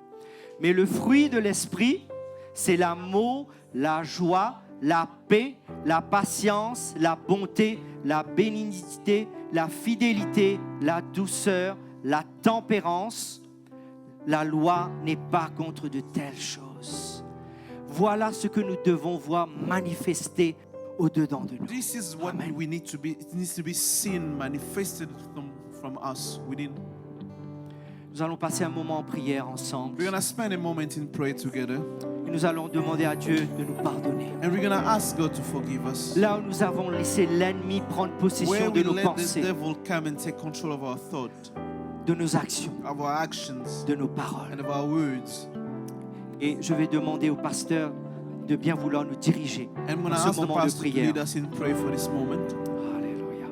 Mais le fruit de l'esprit, c'est l'amour, la joie, la paix, la patience, la bonté, la bénignité, la fidélité, la douceur, la tempérance. La loi n'est pas contre de telles choses. Voilà ce que nous devons voir manifester au-dedans de nous. This is what Amen. we need to be. It needs to be seen, manifested from us within. Nous allons passer un moment en prière ensemble. We're going to spend a moment in prayer together, Et nous allons demander à Dieu de nous pardonner. and we're going to ask God to forgive us. Là où nous avons laissé l'ennemi prendre possession Where de we nos let the pensées, devil come and take control of our thought, de nos actions, of our actions, de nos paroles. and of our words. Et je vais demander au pasteur de bien vouloir nous diriger And I'm going dans to ce ask the moment de pastor to prière. lead us in prayer for this moment. Alléluia.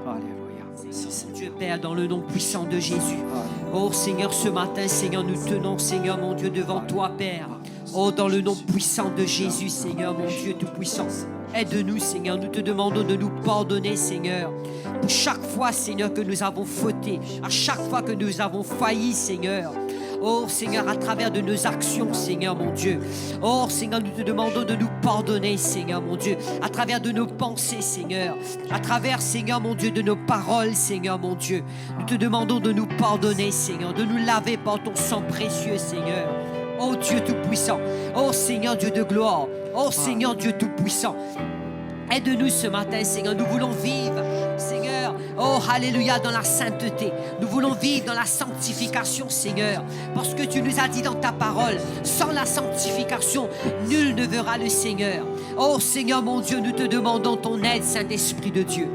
Alléluia. Merci, Seigneur. Dieu Père, dans le nom puissant de Jésus. Alléluia. Oh Seigneur, ce matin, Seigneur, nous tenons, Seigneur, mon Dieu, devant toi, Père. Oh, dans le nom puissant de Jésus, Seigneur, mon Dieu tout-puissant. Aide-nous, Seigneur, nous te demandons de nous pardonner, Seigneur. Pour chaque fois, Seigneur, que nous avons fauté, à chaque fois que nous avons failli, Seigneur. Oh Seigneur, à travers de nos actions, Seigneur mon Dieu. Oh Seigneur, nous te demandons de nous pardonner, Seigneur mon Dieu. À travers de nos pensées, Seigneur. À travers, Seigneur mon Dieu, de nos paroles, Seigneur mon Dieu. Nous te demandons de nous pardonner, Seigneur. De nous laver par ton sang précieux, Seigneur. Oh Dieu Tout-Puissant. Oh Seigneur Dieu de gloire. Oh Seigneur Dieu Tout-Puissant. Aide-nous ce matin, Seigneur. Nous voulons vivre, Seigneur. Oh, alléluia, dans la sainteté. Nous voulons vivre dans la sanctification, Seigneur. Parce que tu nous as dit dans ta parole, sans la sanctification, nul ne verra le Seigneur. Oh, Seigneur mon Dieu, nous te demandons ton aide, Saint-Esprit de Dieu.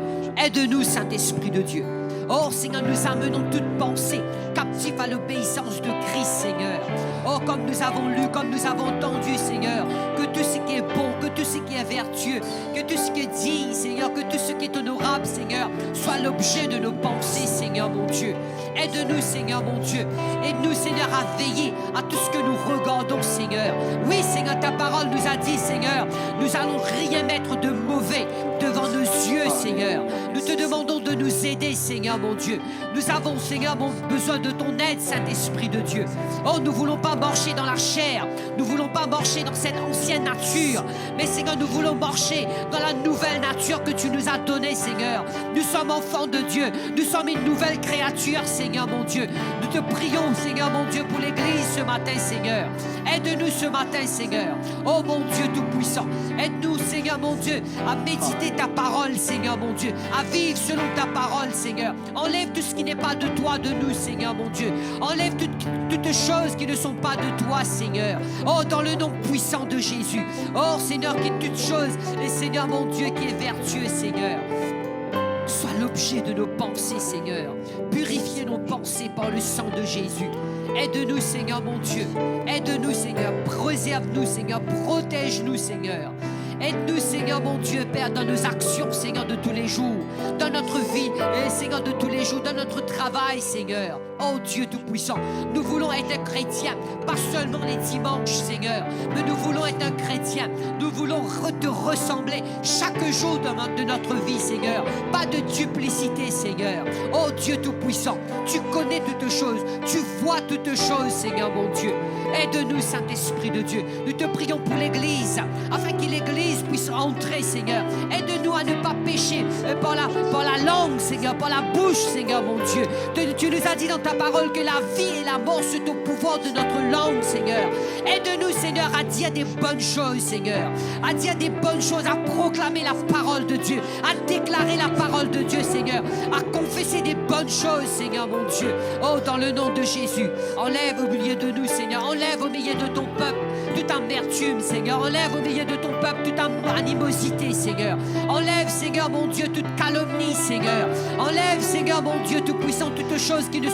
Aide-nous, Saint-Esprit de Dieu. Oh, Seigneur, nous amenons toute pensée captive à l'obéissance de Christ, Seigneur. Oh, comme nous avons lu, comme nous avons entendu, Seigneur, que tout ce qui est bon, que tout ce qui est vertueux, que tout ce qui est digne, Seigneur, que tout ce qui est honorable, Seigneur, soit l'objet de nos pensées, Seigneur, mon Dieu. Aide-nous, Seigneur, mon Dieu. Aide-nous, Seigneur, à veiller à tout ce que nous regardons, Seigneur. Oui, Seigneur, ta parole nous a dit, Seigneur, nous allons rien mettre de mauvais devant nos yeux, Seigneur. Nous te demandons de nous aider, Seigneur, mon Dieu. Nous avons, Seigneur, besoin de ton aide, Saint-Esprit de Dieu. Oh, nous ne voulons pas marcher dans la chair. Nous ne voulons pas marcher dans cette ancienne nature. Mais, Seigneur, nous voulons marcher dans la nouvelle nature que tu nous as donnée, Seigneur. Nous sommes enfants de Dieu. Nous sommes une nouvelle créature, Seigneur, mon Dieu. Nous te prions, Seigneur, mon Dieu, pour l'Église ce matin, Seigneur. Aide-nous ce matin, Seigneur. Oh, mon Dieu Tout-Puissant. Aide-nous, Seigneur, mon Dieu, à méditer ta parole, Seigneur, mon Dieu. À vivre selon ta parole, Seigneur. Enlève tout ce qui n'est pas de toi, de nous, Seigneur, mon Dieu. Enlève toutes choses qui ne sont pas de toi, Seigneur. Oh, dans le nom puissant de Jésus. Oh, Seigneur, qui est toute chose. Et Seigneur, mon Dieu, qui est vertueux, Seigneur. Sois l'objet de nos pensées, Seigneur. Purifiez nos pensées par le sang de Jésus. Aide-nous, Seigneur, mon Dieu. Aide-nous, Seigneur. Préserve-nous, Seigneur. Protège-nous, Seigneur. Aide-nous, Seigneur, mon Dieu, Père, dans nos actions, Seigneur, de tous les jours, dans notre vie, et Seigneur, de tous les jours, dans notre travail, Seigneur. Oh Dieu Tout-Puissant, nous voulons être chrétiens, pas seulement les dimanches, Seigneur, mais nous voulons être un chrétien. Nous voulons te ressembler chaque jour de notre vie, Seigneur. Pas de duplicité, Seigneur. Oh Dieu Tout-Puissant, tu connais toutes choses, tu vois toutes choses, Seigneur, mon Dieu. Aide-nous, Saint-Esprit de Dieu. Nous te prions pour l'Église, afin que l'Église puisse rentrer, Seigneur. Aide-nous à ne pas pécher par la langue, Seigneur, par la bouche, Seigneur, mon Dieu. Tu nous as dit dans ta parole que la vie et la mort sont au pouvoir de notre langue, Seigneur. Aide-nous, Seigneur, à dire des bonnes choses, Seigneur. À dire des bonnes choses, à proclamer la parole de Dieu, à déclarer la parole de Dieu, Seigneur. À confesser des bonnes choses, Seigneur, mon Dieu. Oh, dans le nom de Jésus, enlève au milieu de nous, Seigneur. Enlève au milieu de ton peuple toute amertume, Seigneur. Enlève au milieu de ton peuple toute animosité, Seigneur. Enlève, Seigneur, mon Dieu, toute calomnie, Seigneur. Enlève, Seigneur, mon Dieu Tout-Puissant, toutes choses qui ne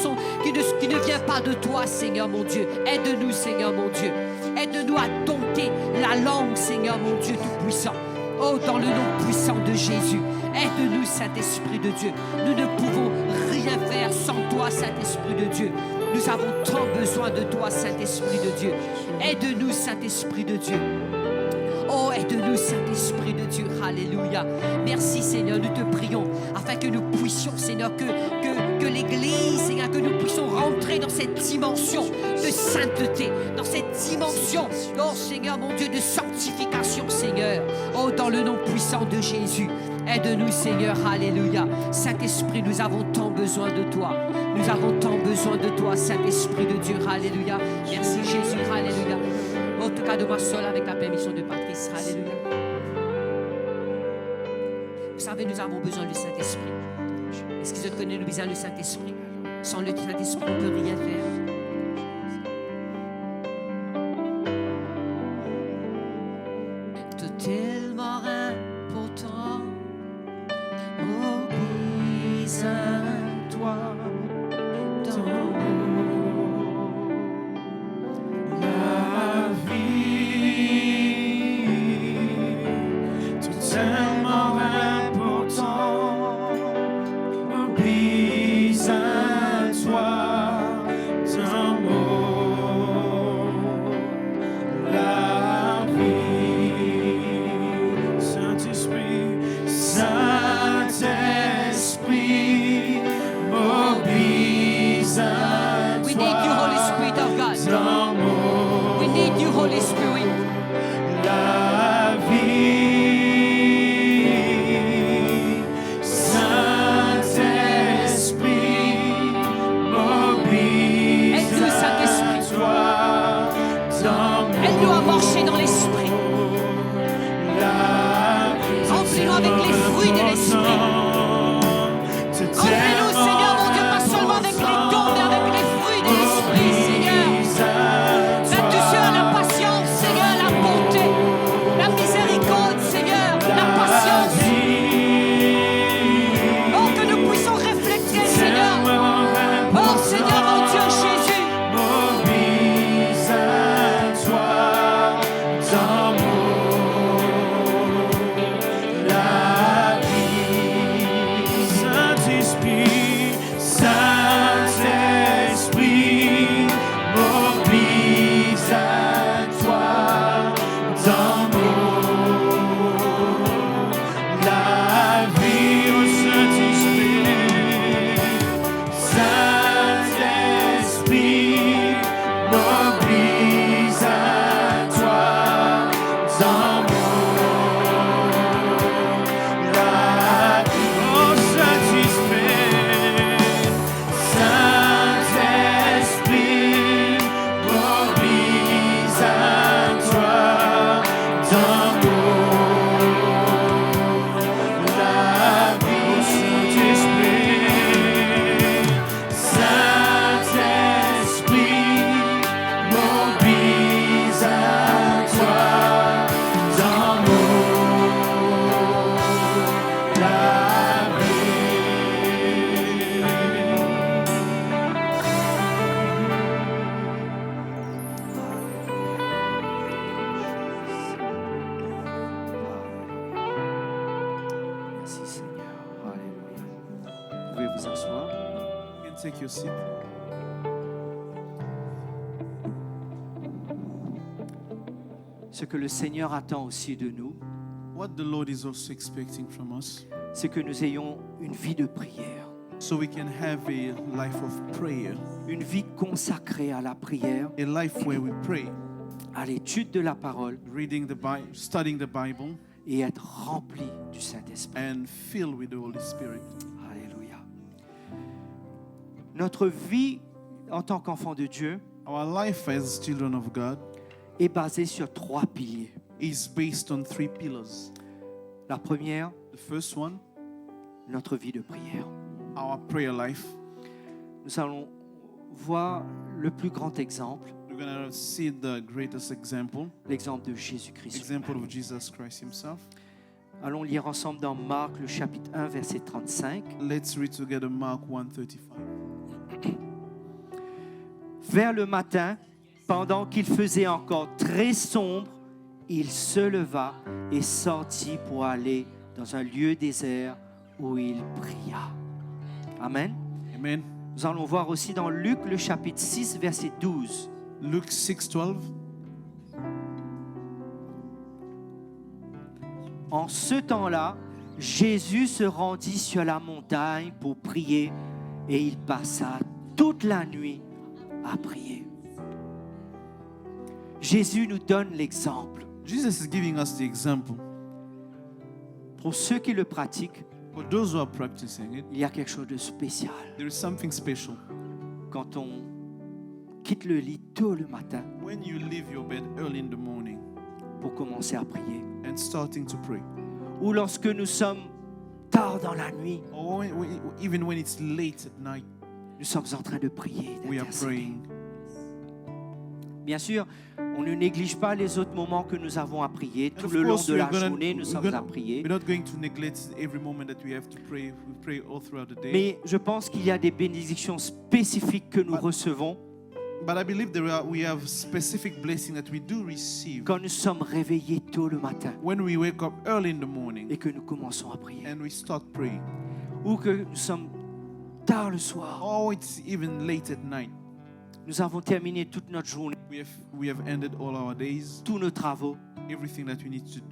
viennent pas de toi, Seigneur, mon Dieu. Aide-nous, Seigneur, mon Dieu. Aide-nous à dompter la langue, Seigneur, mon Dieu Tout-Puissant. Oh, dans le nom puissant de Jésus, aide-nous, Saint-Esprit de Dieu. Nous ne pouvons rien faire sans toi, Saint-Esprit de Dieu. Nous avons tant besoin de toi, Saint-Esprit de Dieu. Aide-nous, Saint-Esprit de Dieu. Oh, aide-nous, Saint-Esprit de Dieu. Alléluia. Merci, Seigneur. Nous te prions afin que nous puissions, Seigneur, que l'Église, Seigneur, que nous puissions rentrer dans cette dimension de sainteté, dans cette dimension, oh Seigneur, mon Dieu, de sanctification, Seigneur. Oh, dans le nom puissant de Jésus. Aide-nous, Seigneur. Alléluia. Saint-Esprit, nous avons tant besoin de toi. Nous avons tant besoin de toi, Saint-Esprit de Dieu. Alléluia. Merci, Jésus. Alléluia. En tout cas, de moi seul avec la permission de Patrice. Alléluia. Vous savez, nous avons besoin du Saint-Esprit. Est-ce que vous connaissez le besoin du Saint-Esprit? Sans le Saint-Esprit, on ne peut rien faire. C'est tellement important. Obéis à toi. take your seat. Ce que le Seigneur attend aussi de nous, What the Lord is also expecting from us, c'est que nous ayons une vie de prière, so we can have a life of prayer, une vie consacrée à la prière, a life where we pray, à l'étude de la parole reading the Bible, studying the Bible, et être rempli du Saint-Esprit. and filled with the Holy Spirit. Alléluia. Notre vie en tant qu'enfant de Dieu Our life as children of God est basée sur 3 piliers. is based on 3 pillars. La première, The first one, notre vie de prière. our prayer life. Nous allons voir le plus grand exemple, We're going to see the greatest example, l'exemple de Jésus-Christ. example lui-même. of Jesus Christ himself. Allons lire ensemble dans Marc, le chapitre 1, verset 35. Let's read together Mark 1:35. Vers le matin, pendant qu'il faisait encore très sombre, il se leva et sortit pour aller dans un lieu désert où il pria. Amen. Amen. Nous allons voir aussi dans Luc, le chapitre 6, verset 12. Luke 6:12. En ce temps-là, Jésus se rendit sur la montagne pour prier et il passa toute la nuit à prier. Jésus nous donne l'exemple. Jesus is giving us the example. Pour ceux qui le pratiquent, For those who are practicing it, il y a quelque chose de spécial. there is something special. Quand on quitte le lit tôt le matin When you leave your bed early in the morning pour commencer à prier, and starting to pray, ou lorsque nous sommes tard dans la nuit, or even when it's late at night, nous sommes en train de prier, we are d'intercéder. praying. Bien sûr, on ne néglige pas les autres moments que nous avons à prier. And Tout of le long course, de la we're gonna- journée, nous we're sommes gonna- à prier. We're not going to neglect every moment that we have to pray. We pray all throughout the day. Mais je pense qu'il y a des bénédictions spécifiques que nous But- recevons But I believe we have specific blessing that we do receive quand nous sommes réveillés tôt le matin when we wake up early in the morning et que nous commençons à prier. and we start praying. Ou que nous sommes tard le soir. Or it's even late at night. Nous avons terminé toute notre journée, We have ended all our days, tous nos travaux. everything that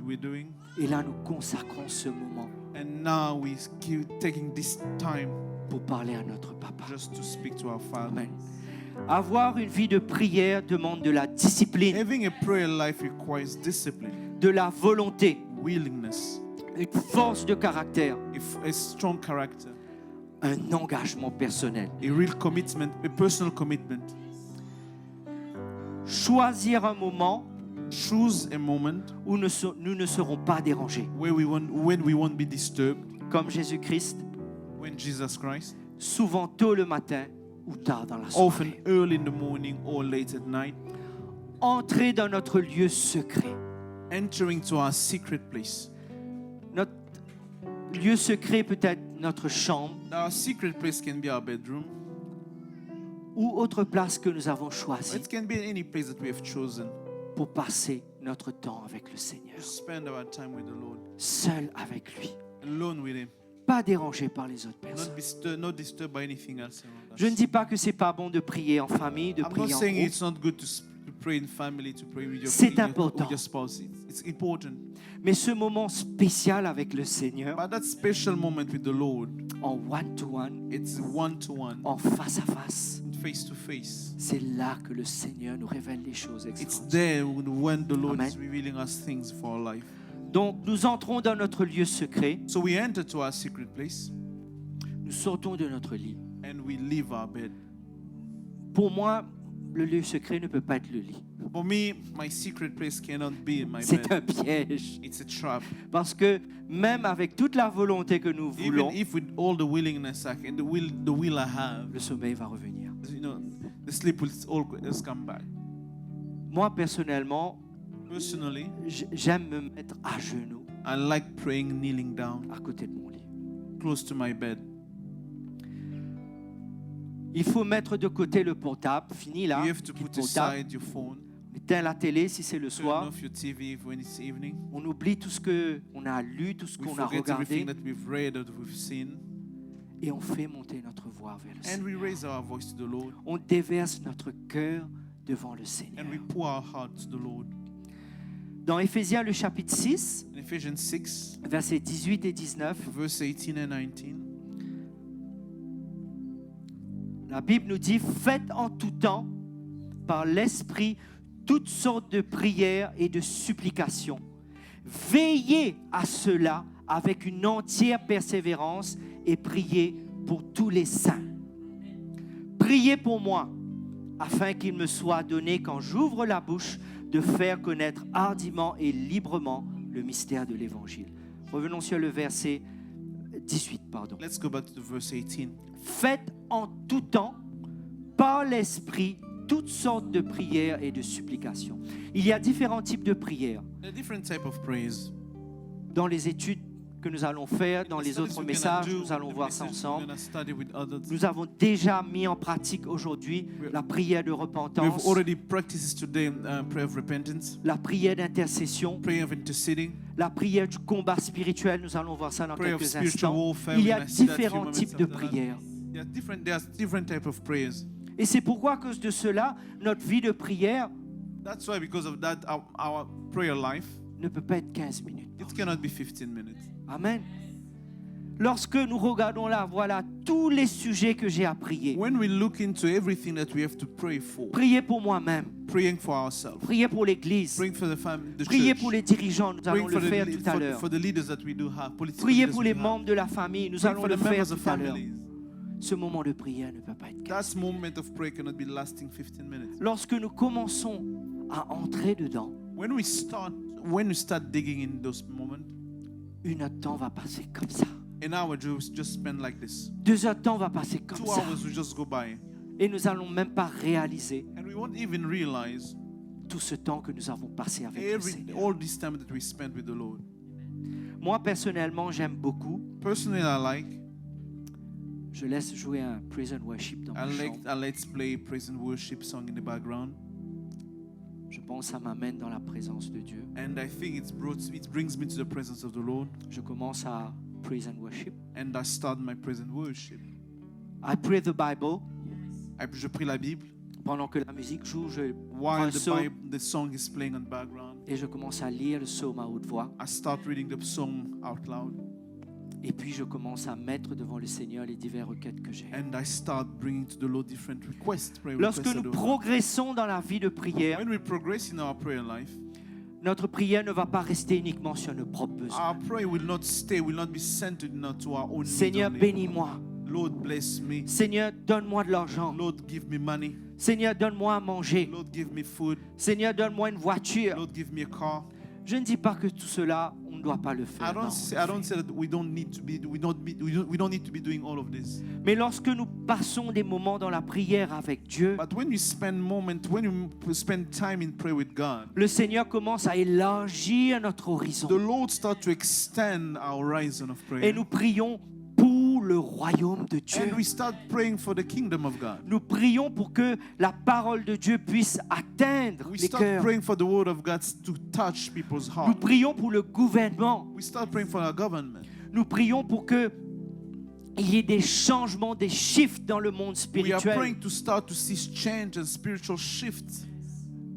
we're doing. Et là, nous consacrons ce moment And now we keep taking this time pour parler à notre papa. just to speak to our Father. Amen. Avoir une vie de prière demande de la discipline, Having a prayer life requires discipline, de la volonté, willingness, une force de caractère, a strong character, un engagement personnel. a real commitment, a personal commitment. Choisir un moment Choose a moment où nous ne serons pas dérangés. when we won't be disturbed, Comme Jésus-Christ, when Jesus Christ, souvent tôt le matin ou tard dans la often soirée. early in the morning or late at night, Entrer dans notre lieu secret. entering to our secret place. Notre lieu secret peut être notre chambre Our secret place can be our bedroom, ou autre place que nous avons or choisie it can be any place that we have chosen pour passer notre temps avec le Seigneur. to spend our time with the Lord, Seul avec lui. alone with Him, Pas dérangé par les autres personnes. not disturbed by anything else around us. Je ne dis pas que c'est pas bon de prier en famille, de I'm not prier en saying groupe. it's not good to pray in family, to pray with C'est important. with your spouse. It's important. Mais ce moment spécial avec le Seigneur, But that special moment with the Lord, en one-to-one, it's one-to-one, en face-à-face, face-to-face. c'est là que le Seigneur nous révèle les choses It's extraordinaires. there when the Lord Amen. is revealing us things for our life. Donc, nous entrons dans notre lieu secret, So we enter to our secret place nous sortons de notre lit. and we leave our bed. Pour moi, le lieu secret ne peut pas être le lit. For me, my secret place cannot be in my C'est bed. un piège. It's a trap. Parce que même avec toute la volonté que nous Even voulons, if with all the willingness and the will I have, le sommeil va revenir. the sleep will always come back. Moi, personnellement, Personally, j'aime me mettre à genoux I like praying kneeling down à côté de mon lit. close to my bed. Il faut mettre de côté le portable. Fini là. You have to Quitte put portable. aside your phone, Éteins la télé si c'est le turn soir. off your TV when it's evening. On oublie tout ce qu'on a lu, tout ce We qu'on a forget regardé. everything that we've read or that we've seen. et on fait monter notre voix vers le And Seigneur. we raise our voice to the Lord. On déverse notre cœur devant le Seigneur. And we pour our heart to the Lord. Dans Éphésiens, le chapitre 6, In Ephesians 6, versets 18 et 19, verse 18 and 19, la Bible nous dit « Faites en tout temps, par l'Esprit, toutes sortes de prières et de supplications. Veillez à cela avec une entière persévérance et priez pour tous les saints. Priez pour moi, afin qu'il me soit donné, quand j'ouvre la bouche, de faire connaître hardiment et librement le mystère de l'Évangile. » Revenons sur le verset 18, pardon. let's go back to the verse 18. Faites en tout temps, par l'Esprit, toutes sortes de prières et de supplications. Il y a différents types de prières. There are different types of prayers. Dans les études que nous allons faire, dans The les studies autres we're gonna messages, do, nous allons the voir ça messages we're ensemble. gonna study with others. Nous avons déjà mis en pratique aujourd'hui la prière de We've repentance, already practiced today prayer of repentance, la prière d'intercession, prayer of interceding, la prière du combat spirituel. Nous allons voir ça dans prayer of quelques spiritual instants. warfare. Il y We're a gonna see that few différents moments types de after that. prières. There are different types of prayers. Et c'est pourquoi, à cause de cela, notre vie de prière That's why, because of that, our prayer life, ne peut pas être 15 minutes. it cannot be 15 minutes. Amen. Lorsque nous regardons là, voilà tous les sujets que j'ai à prier. When we look into everything that we have to pray for, Prier pour moi-même, praying for ourselves, prier pour l'Église, praying for the family, the prier church, pour les dirigeants, nous allons praying for le faire the, tout à l'heure. for the leaders that we do have, political Prier leaders pour we les have, membres de la famille, nous praying allons for le the faire members of tout à l'heure. families. Ce moment de prière ne peut pas être 15. That moment of prayer cannot be lasting 15 minutes. Lorsque nous commençons à entrer dedans, When we start digging in those moments, une heure de temps va passer comme ça. an hour just spend like this. 2 heures de temps va passer comme 2 ça. hours will just go by, Et nous n'allons même pas réaliser and we won't even realize tout ce temps que nous avons passé avec le Seigneur. all this time that we spent with the Lord. Moi, personnellement, j'aime beaucoup. Personally, Je laisse jouer un praise and worship dans ma chambre. I let's play praise and worship song in the background, Je pense que ça m'amène dans la présence de Dieu. and I think it brings me to the presence of the Lord, Je commence à praise and worship. and I start my praise and worship. I pray the Bible. Je prie la Bible Pendant que la musique joue, je prends while un psaume the song is playing on background. et je commence à lire le psaume à haute voix. I start reading the psalm out loud, Et puis je commence à mettre devant le Seigneur les diverses requêtes que j'ai. and I start bringing to the Lord different requests, prayer Lorsque requests. nous that we have. progressons dans la vie de prière, When we progress in our prayer life, notre prière ne va pas rester uniquement sur nos propres besoins. our prayer will not be centered not to our own needs Seigneur, only. bénis-moi. Lord, bless me. Seigneur, donne-moi de l'argent. Lord, give me money. Seigneur, donne-moi à manger. Lord, give me food. Seigneur, donne-moi une voiture. Lord, give me a car. Je ne dis pas que tout cela, on ne doit pas le faire. non. I don't say that we don't need to be doing all of this. Mais lorsque nous passons des moments dans la prière avec Dieu, But when we spend time in prayer with God, le Seigneur commence à élargir notre horizon. the Lord starts to extend our horizon of Et prayer. nous prions pour le royaume de Dieu. And we start praying for the kingdom of God. Nous prions pour que la parole de Dieu puisse atteindre We les start cœurs. praying for the word of God to touch people's Nous heart. prions pour le gouvernement. We start praying for our government. Nous prions pour que il y ait des changements, des shifts dans le monde We are spirituel. praying to start to see change and spiritual shifts.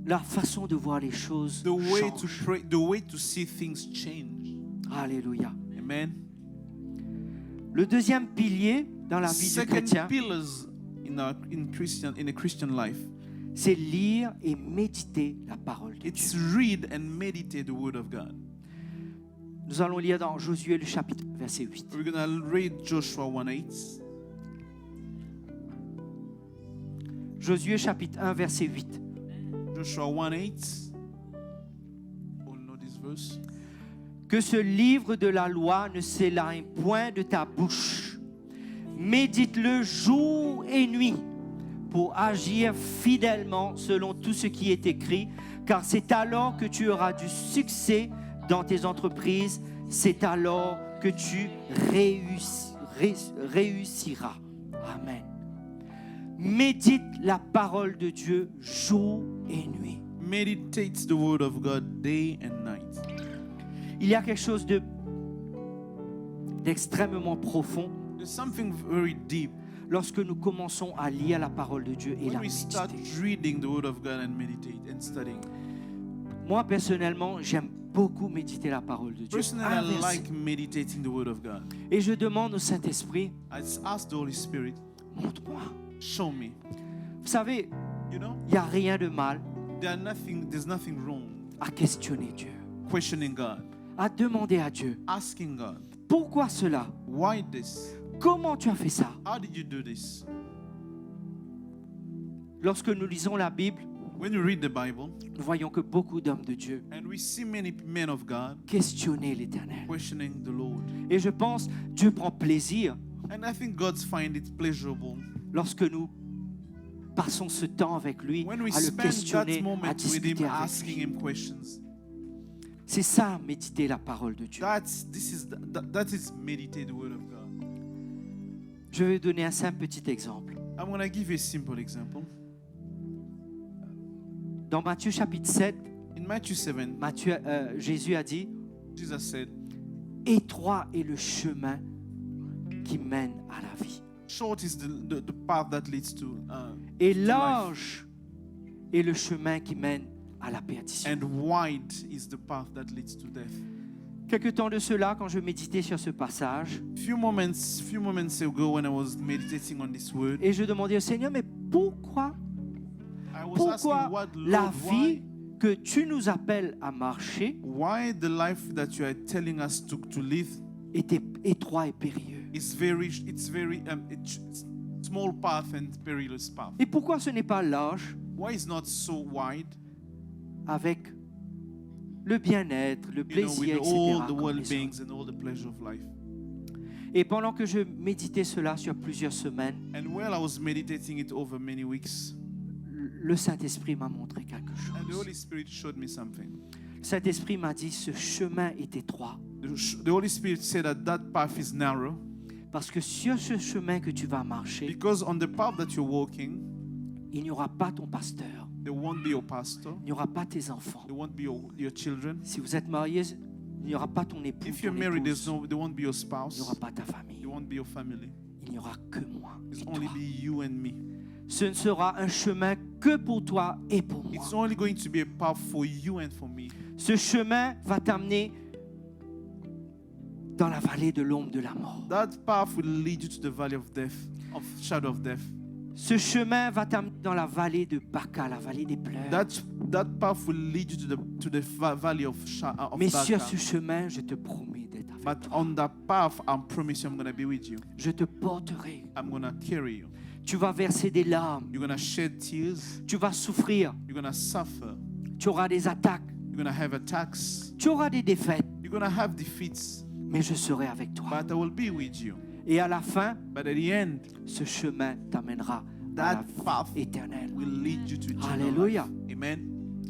La façon de voir les choses The way to change. pray, the way to see things change. Alléluia. Amen. Le deuxième pilier dans la vie du Second chrétien, pillars in a Christian life. c'est lire et méditer la parole de It's Dieu. read and meditate the word of God. Nous allons lire dans Josué le chapitre verset 8. We're gonna read Joshua 1:8. Josué chapitre 1 verset 8. Joshua 1:8. All know this verse. Que ce livre de la loi ne s'éloigne point de ta bouche. Médite-le jour et nuit pour agir fidèlement selon tout ce qui est écrit, car c'est alors que tu auras du succès dans tes entreprises, c'est alors que tu réussiras. Amen. Médite la parole de Dieu jour et nuit. Meditate the word of God day and night. Il y a quelque chose d'extrêmement profond There's something very deep lorsque nous commençons à lire la parole de Dieu et la when we start méditer. reading the Word of God and meditate and studying. Moi, personnellement, j'aime beaucoup méditer la parole de Dieu. Personally, Un I verset. like meditating the Word of God. Et je demande au Saint-Esprit, I just ask the Holy Spirit, montre-moi. show me. Vous savez, You know, il n'y a rien de mal there's nothing wrong à questionner Dieu, questioning God, à demander à Dieu, asking God, pourquoi cela? why this? Comment tu as fait ça? How did you do this? Lorsque nous lisons la Bible, When you read the Bible nous voyons que beaucoup d'hommes de Dieu and we see many men of God questionnaient l'Éternel. questioning the Lord, Et je pense, Dieu prend plaisir and I think God finds it pleasurable lorsque nous passons ce temps avec lui, when we à le spend that questionner, à moment with discuter Him, avec asking lui. Him questions. C'est ça, méditer la parole de Dieu. That is meditate the Word of God. Je vais donner un simple petit exemple. I'm going to give you a simple example. Dans Matthieu chapitre 7, In Matthew 7, Jésus a dit, Jesus said, étroit est le chemin qui mène à la vie. short is the path that leads to Et life. large est le chemin qui mène à la perdition. and wide is the path that leads to death. Quelque temps de cela, quand je méditais sur ce passage, Few moments ago, when I was meditating on this word, et je demandais au Seigneur, mais pourquoi I was Pourquoi asking, what la Lord, vie que tu nous appelles à marcher why the life that you are telling us to live était étroit et périlleux? is it's small path and perilous path. Et pourquoi ce n'est pas large Why is not so wide? avec le bien-être, le With plaisir, etc. all the comme les well-beings and all the pleasure of life. autres. Et pendant que je méditais cela sur plusieurs semaines, And while I was meditating it over many weeks, le Saint-Esprit m'a montré quelque and the chose. Holy Spirit showed me something. Le Saint-Esprit m'a dit, ce chemin est étroit. The Holy Spirit said that path is narrow Parce que sur ce chemin que tu vas marcher, because on the path that you're walking, il n'y aura pas ton pasteur, there won't be your pastor, il n'y aura pas tes enfants. there won't be your children. Si vous êtes mariés, il n'y aura pas ton époux, If ton you're married, épouse. there won't be your Il n'y aura spouse, pas ta famille. there won't be your family. Il n'y aura que moi It's et only toi. be you and me. Ce ne sera un chemin que pour toi et pour moi. It's only going to be a path for you and for me. Ce chemin va t'amener dans la vallée de l'ombre de la mort. That path will lead you to the valley of death, of shadow of death. Ce chemin va t'amener dans la vallée de Baca, la vallée des pleurs. That path will lead you to the valley of Mais sur Baca. ce chemin, je te promets d'être avec But toi. on that path, I promise you, I'm going to be with you. Je te porterai. I'm going to carry you. Tu vas verser des larmes. You're going to shed tears. Tu vas souffrir. You're going to suffer. Tu auras des attaques. You're going to have attacks. Tu auras des défaites. You're going to have defeats. Mais je serai avec toi. But I will be with you. Et à la fin, But at the end, ce chemin t'amènera à that la path vie éternelle. will lead you to eternal Alléluia. life. Amen.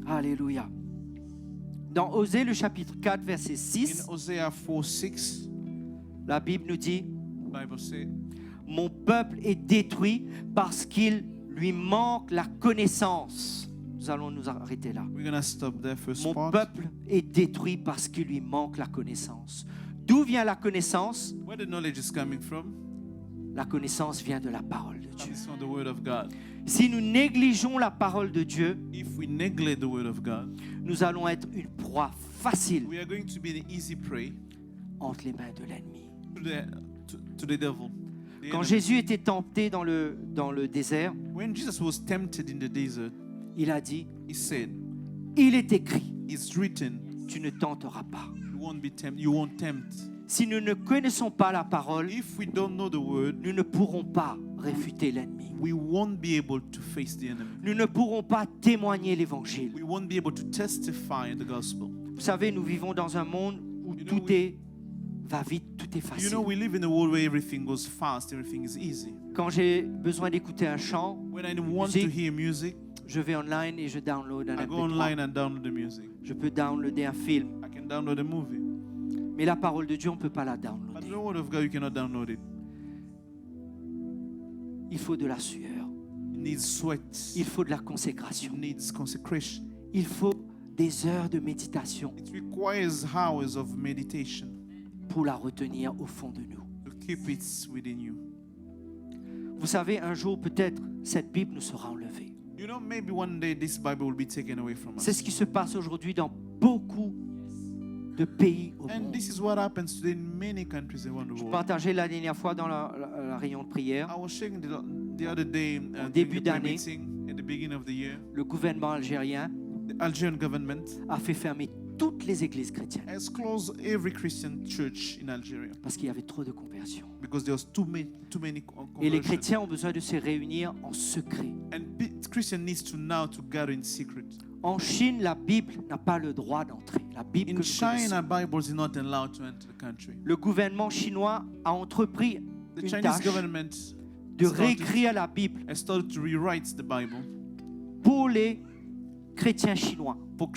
Alléluia. Dans Osée, le chapitre 4, verset In 6, Hosea 4:6, la Bible nous dit, Bible says, mon peuple est détruit parce qu'il lui manque la connaissance. Nous allons nous arrêter là. we're going to stop there first Mon part. peuple est détruit parce qu'il lui manque la connaissance. D'où vient la connaissance? Where the knowledge is coming from? La connaissance vient de la parole de Dieu. Comes from the word of God. Si nous négligeons la parole de Dieu, If we neglect the word of God, nous allons être une proie facile we are going to be the easy prey entre les mains de l'ennemi. to the devil. The Quand enemy. Jésus était tenté dans le désert, When Jesus was tempted in the desert, il a dit, he said, il est écrit, it's written, tu ne tenteras pas. you won't tempt. Si nous ne connaissons pas la parole, If we don't know the word, nous ne pourrons pas réfuter l'ennemi. we won't be able to face the enemy. Nous ne pourrons pas témoigner l'évangile. We won't be able to testify the gospel. Vous savez, nous vivons dans un monde où You know, tout va vite, tout est You facile. know, we live in a world where everything goes fast, everything is easy. Quand j'ai besoin d'écouter un chant, When I want to Music. hear music, je vais online et je download un I go MP3. online and download the music. Je peux downloader un film. I can download a movie. Mais la parole de Dieu, on ne peut pas la But downloader. the word of God, you cannot download it. Il faut de la sueur. It needs sweat. Il faut de la It consécration. needs consecration. Il faut des heures de méditation It requires hours of meditation pour la retenir au fond de nous. to Keep it within you. Vous savez, un jour peut-être, cette Bible nous sera enlevée. You know, maybe one day this Bible will be taken away from C'est us. ce qui se passe aujourd'hui dans beaucoup de pays au And monde. this is what happens today in many countries around the Je world. partageais la dernière fois dans la réunion de prière, I was sharing the other day during début the prayer d'année. meeting at the beginning of the year. le gouvernement algérien The Algerian government a fait fermer toutes les églises chrétiennes has closed every Christian church in Algeria parce qu'il y avait trop de conversions. because there was too many Et les conversions. chrétiens ont besoin de se réunir en secret. And Christian needs to now to gather in secret. En Chine, la Bible n'a pas le droit d'entrer. La Bible que In nous China, connaissons. Bibles is not allowed to enter the country. Le gouvernement chinois a entrepris The une Chinese tâche government de réécrire la Bible has started to rewrite the Bible pour les chrétiens chinois, for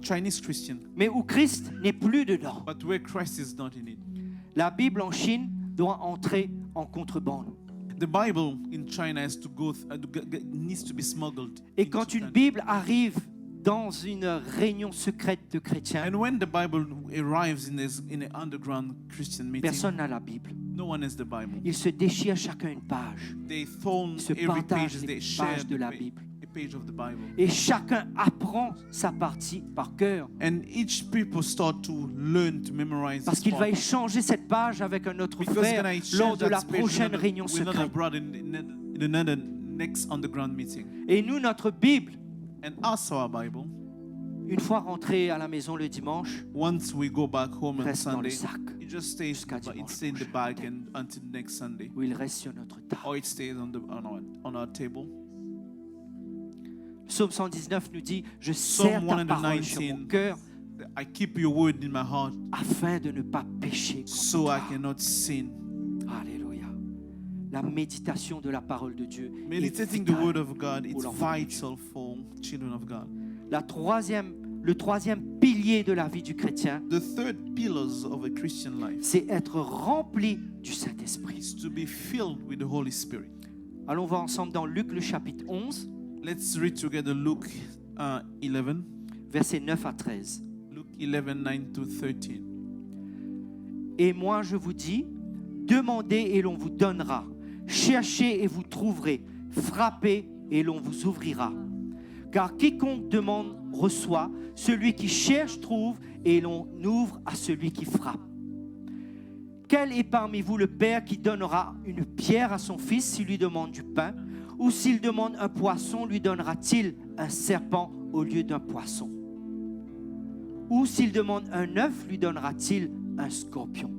Chinese Christian, mais où Christ n'est plus dedans. but where Christ is not in it. La Bible en Chine doit entrer en contrebande. The Bible in China has to go needs to be smuggled. Et into quand the une country. Bible arrive dans une réunion secrète de chrétiens, And when the Bible arrives in an underground Christian meeting, personne n'a la Bible. no one has the Bible. Ils se déchirent chacun une page. They phone Ils se every partagent page, les they share pages de la Bible. a page of the Bible. Et chacun apprend sa partie par cœur. And each people start to learn to memorize Parce this qu'il part. va échanger cette page avec un autre Because frère gonna share lors de that la page prochaine with réunion another secrète. brother in another next underground meeting. Et nous, notre Bible, And us, our Bible, une fois rentré à la maison le dimanche, once we go back home on reste dans le Sunday, sac, it just stays, Jusqu'à but it dimanche stays in the prochain, bag peut-être. and until next Sunday, où il reste sur notre table. or it stays on our table. Psaume 119 nous dit, je Psalm serre ta parole sur mon 119. cœur I keep your word in my heart afin de ne pas pécher contre so I toi. cannot sin. Alléluia. La méditation de la parole de Dieu est Meditating the vitale. word of God, it's l'enfant de Dieu. vital for children of God. Le troisième pilier de la vie du chrétien, The third pillars of a Christian life c'est être rempli du Saint-Esprit. is to be filled with the Holy Spirit. Allons voir ensemble dans Luc le chapitre 11, Let's read together Luke 11, versets 9 à 13. Luke 11, 9 to 13. Et moi je vous dis, demandez et l'on vous donnera. Cherchez et vous trouverez. Frappez et l'on vous ouvrira. Car quiconque demande reçoit, celui qui cherche trouve et l'on ouvre à celui qui frappe. Quel est parmi vous le père qui donnera une pierre à son fils s'il lui demande du pain? Ou s'il demande un poisson, lui donnera-t-il un serpent au lieu d'un poisson? Ou s'il demande un œuf, lui donnera-t-il un scorpion?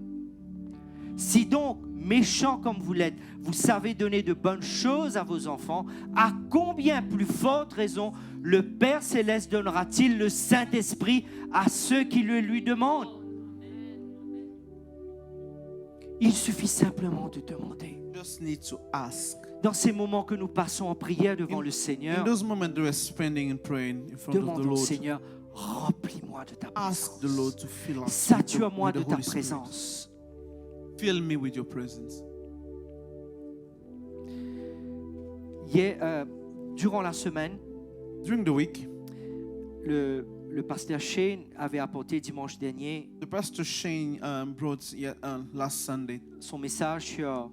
Si donc, méchants comme vous l'êtes, vous savez donner de bonnes choses à vos enfants, à combien plus forte raison le Père Céleste donnera-t-il le Saint-Esprit à ceux qui le lui demandent? Il suffit simplement de demander. Just need to ask. Dans ces moments que nous passons en prière devant le In Seigneur, those moments that we're spending and praying in front of the demandons au Lord, Seigneur, remplis-moi de ta ask the présence. Lord to fill us Sature-moi with de the ta Holy Spirit. présence. Fill me with your presence. Durant la semaine, During the week, le pasteur Shane avait apporté dimanche dernier the pastor Shane brought last Sunday son message sur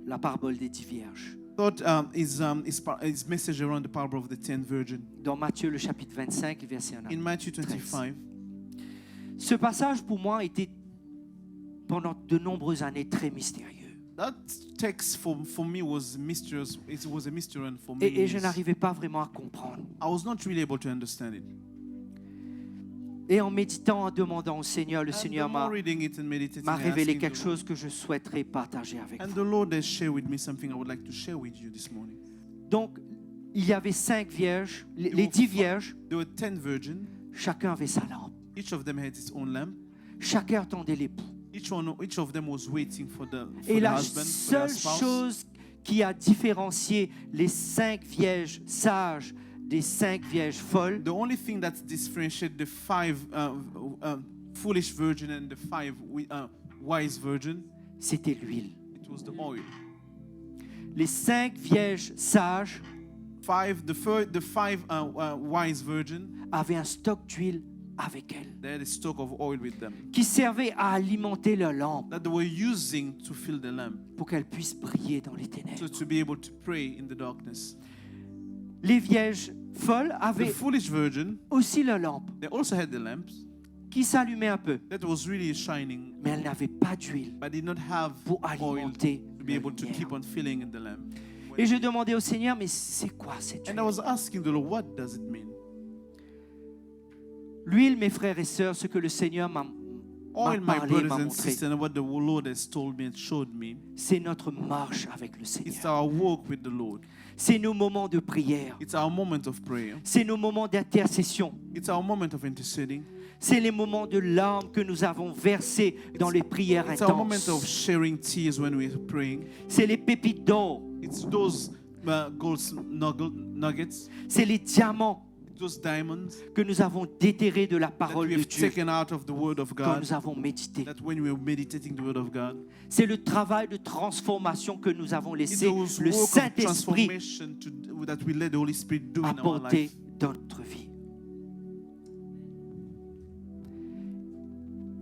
la parabole des 10 vierges. his message around the parable of the 10 virgin Dans Matthieu le chapitre 25, verset 1 à in Matthew 25. Ce passage pour moi était pendant de nombreuses années très mystérieux. That text for me was mysterious. It was a mystery for me. Et je n'arrivais pas vraiment à comprendre. I was not really able to understand it. Et en méditant, en demandant au Seigneur, le And Seigneur the more m'a reading it and meditating, révélé asking quelque the Lord. chose que je souhaiterais partager avec And vous. the Lord has shared with me something I would like to share with you this morning. Donc, il y avait 5 vierges, les were 10 vierges, There were 10 virgins. chacun avait sa lampe. Each of them had its own lamp. Chacun attendait l'époux. Each of them was waiting for Et the la husband, for their seule spouse. chose qui a différencié les 5 vierges sages des 5 vierges folles, The only thing that differentiates the 5 foolish virgin and the 5 wise virgin, c'était l'huile. it was the oil. Les 5 vierges sages The five wise virgin avaient un stock d'huile avec elles, They had a stock of oil with them qui servait à alimenter leur lampe that they were using to fill the lamp, pour qu'elle puisse briller dans les so ténèbres. to be able to pray in the darkness. Les vierges folles The avaient foolish virgin, aussi leur lampe they also had the lamps qui s'allumait un peu, that was really shining, mais elles n'avaient pas d'huile but did not have pour oil alimenter to be leur able to lumière. keep on filling in the lamp. Et je demandais au Seigneur, mais c'est quoi cette And I huile? was asking the Lord, what does it mean? L'huile, mes frères et sœurs, ce que le Seigneur m'a Oil, my parlé, brothers m'a and montré, sisters, and what the Lord has told me and showed me, c'est notre marche avec le it's Seigneur. our walk with the Lord. C'est nos moments de prière. It's our moment of prayer. C'est nos moments d'intercession. It's our moment of interceding. C'est les moments de larmes que nous avons versés dans les prières It's our moment of intenses. sharing tears when we're praying. C'est les pépites d'or. It's those gold nuggets, C'est les diamants those diamonds que nous avons déterrés de la that parole we de have Dieu taken out of the Word of quand God, nous avons médité. that when we were meditating the Word of God, C'est le travail de transformation que nous avons it's laissé those le work of Saint-Esprit transformation that we let the Holy Spirit do in our apporter life. dans notre vie.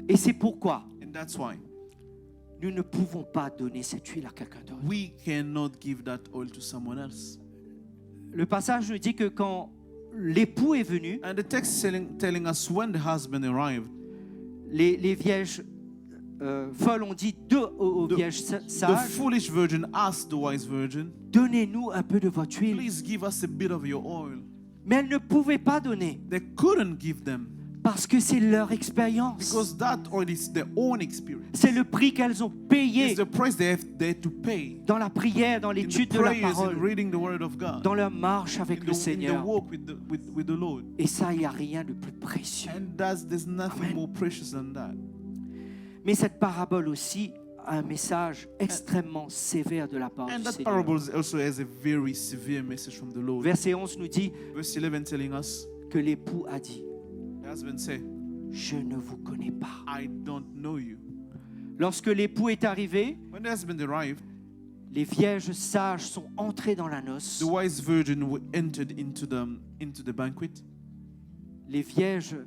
Et c'est pourquoi And that's why nous ne pouvons pas donner cette huile à quelqu'un d'autre. we cannot give that oil to someone else. Le passage nous dit que quand l'époux est venu, And the text telling us when the husband arrived, les vierges folles ont dit aux The- vierges the sages, foolish virgin asked the wise virgin, donnez-nous un peu de votre huile. please give us a bit of your oil. Mais elles ne pouvaient pas donner They couldn't give them parce que c'est leur expérience. because that oil is their own experience. C'est le prix qu'elles ont payé It's the price they had to pay dans la prière, dans in the l'étude de la prayers and parole, reading the word of God, dans leur marche avec in le the Seigneur. walk with the Lord. Et ça, il n'y a rien de plus précieux. And there's nothing Amen. more precious than that. Mais cette parabole aussi a un message extrêmement sévère de la part And du that Seigneur. parable also has a very severe message from the Lord. Verset 11 nous dit Verse 11 telling us, que l'époux a dit, the husband said, je ne vous connais pas. I don't know you. Lorsque l'époux est arrivé, When the husband arrived, les vierges sages sont entrées dans la noce. the wise virgin entered into the banquet. Les vierges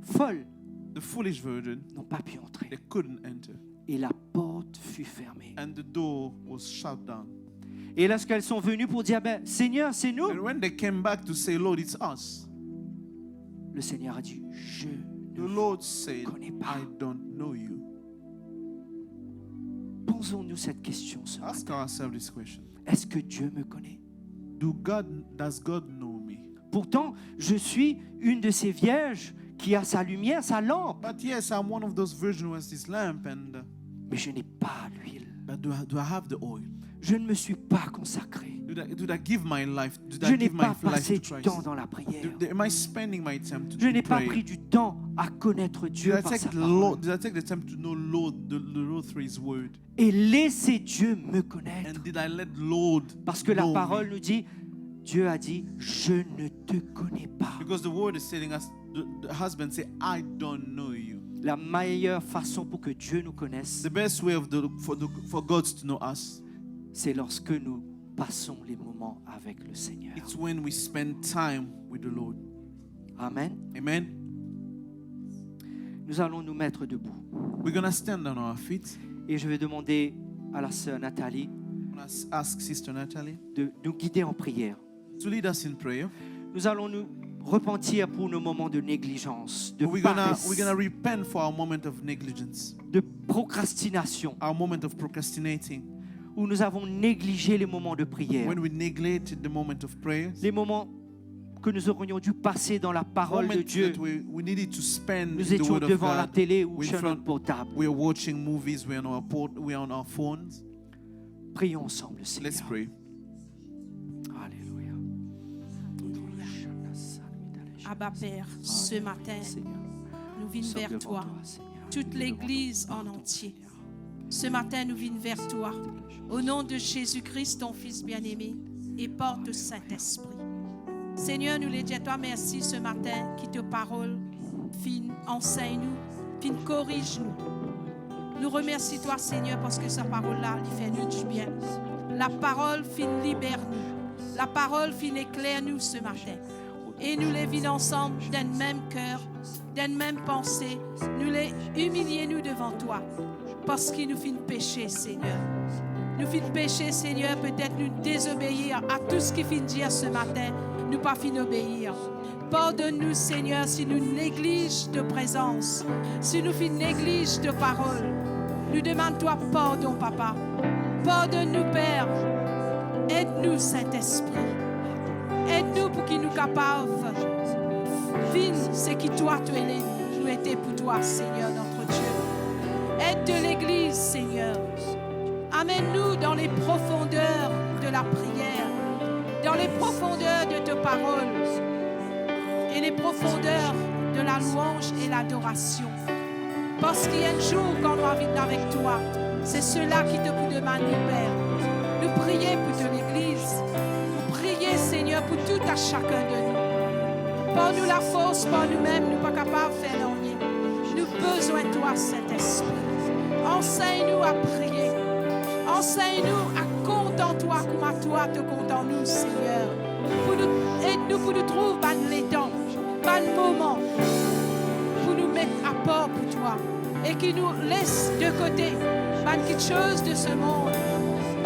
folles The foolish virgin, n'ont pas pu entrer. they couldn't enter. Et la porte fut fermée. And the door was shut down. Et lorsqu'elles sont venues pour dire, ben, Seigneur, c'est nous, And when they came back to say, Lord, it's us, le Seigneur a dit, je the ne vous Lord said, connais pas. I don't know you. Posons-nous cette question ce matin. Ask ourselves this question. Est-ce que Dieu me connaît? Does God know me? Pourtant, je suis une de ces vierges qui a sa lumière, sa lampe, But yes, I'm one of those virgins who has this lamp, mais je n'ai pas l'huile. but do I have the oil? Je ne me suis pas consacré. Did I give my life? Did Je I n'ai give my pas life passé to du Christ? temps dans la prière. Am I spending my time to Je n'ai pas pray? pris du temps à connaître Dieu Did I par take sa the parole. Lord? Did I take the time to know the Lord through His word? Et laisser Dieu me connaître. And did I let Lord Parce que la know parole me? nous dit, Dieu a dit, je ne te connais pas. Because the word is telling us, the husband say, I don't know you. La meilleure façon pour que Dieu nous connaisse, The best way for God to know us, c'est lorsque nous passons les moments avec le Seigneur. it's when we spend time with the Lord. Amen. Amen. Nous allons nous mettre debout. We're gonna stand on our feet. Et je vais demander à la sœur Nathalie I'm gonna ask Sister Natalie de nous guider en prière. to lead us in prayer. Nous allons nous repentir pour nos moments de négligence, de We're paresse, gonna repent for our moment of negligence, de procrastination, our moment of procrastinating, où nous avons négligé les moments de prière, when we neglected the moment of prayer, les moments que nous aurions dû passer dans la parole de moments Dieu. that we needed to spend Nous in the étions Word of devant la God. télé ou We're sur front- notre portable. We are watching movies. We're on our phones. Prions ensemble, Seigneur. Let's pray. Alléluia. Abba Père, ce matin, Seigneur, nous nous venons sommes vers devant toi. Seigneur. Toute l'Église en entier. Ce matin, nous venons vers toi. Au nom de Jésus-Christ, ton Fils bien-aimé, et porte Saint-Esprit. Seigneur, nous les disons à toi merci ce matin, qui te parole, fin, enseigne-nous, fin, corrige-nous. Nous remercions toi, Seigneur, parce que sa parole-là, il fait nous du bien. La parole, fin, libère-nous. La parole, fin, éclaire-nous ce matin. et nous les vîmes ensemble d'un même cœur, d'une même pensée. Nous les humilier nous devant toi parce qu'ils nous font pécher, Seigneur. Nous fîmes pécher, Seigneur, peut-être nous désobéir à tout ce qu'il fit dire ce matin, nous pas fin obéir. Pardonne-nous, Seigneur, si nous négligeons de présence, si nous fin négligeons de parole. Nous demandons-toi pardon, Papa. Pardonne-nous, Père. Aide-nous, Saint-Esprit. Aide-nous pour qu'il nous capable de vivre ce qui toi, tu es nous était pour toi, Seigneur, notre Dieu. Aide de l'Église, Seigneur. Amène-nous dans les profondeurs de la prière, dans les profondeurs de tes paroles et les profondeurs de la louange et l'adoration. Parce qu'il y a un jour quand on va vivre avec toi, c'est cela qui te demande, Père. Nous prier pour de l'Église, nous prier, Seigneur, pour tout à chacun de nous. Par nous la force, par nous-mêmes, nous ne sommes pas capables de faire rien. Nous avons besoin de toi, Saint-Esprit. Enseigne-nous à prier. Enseigne-nous à compter en toi comme à toi te compte en nous, Seigneur. Aide-nous pour nous trouver les temps, les moments, pour nous mettre à part pour toi. Et qui nous laisse de côté quelque chose de ce monde,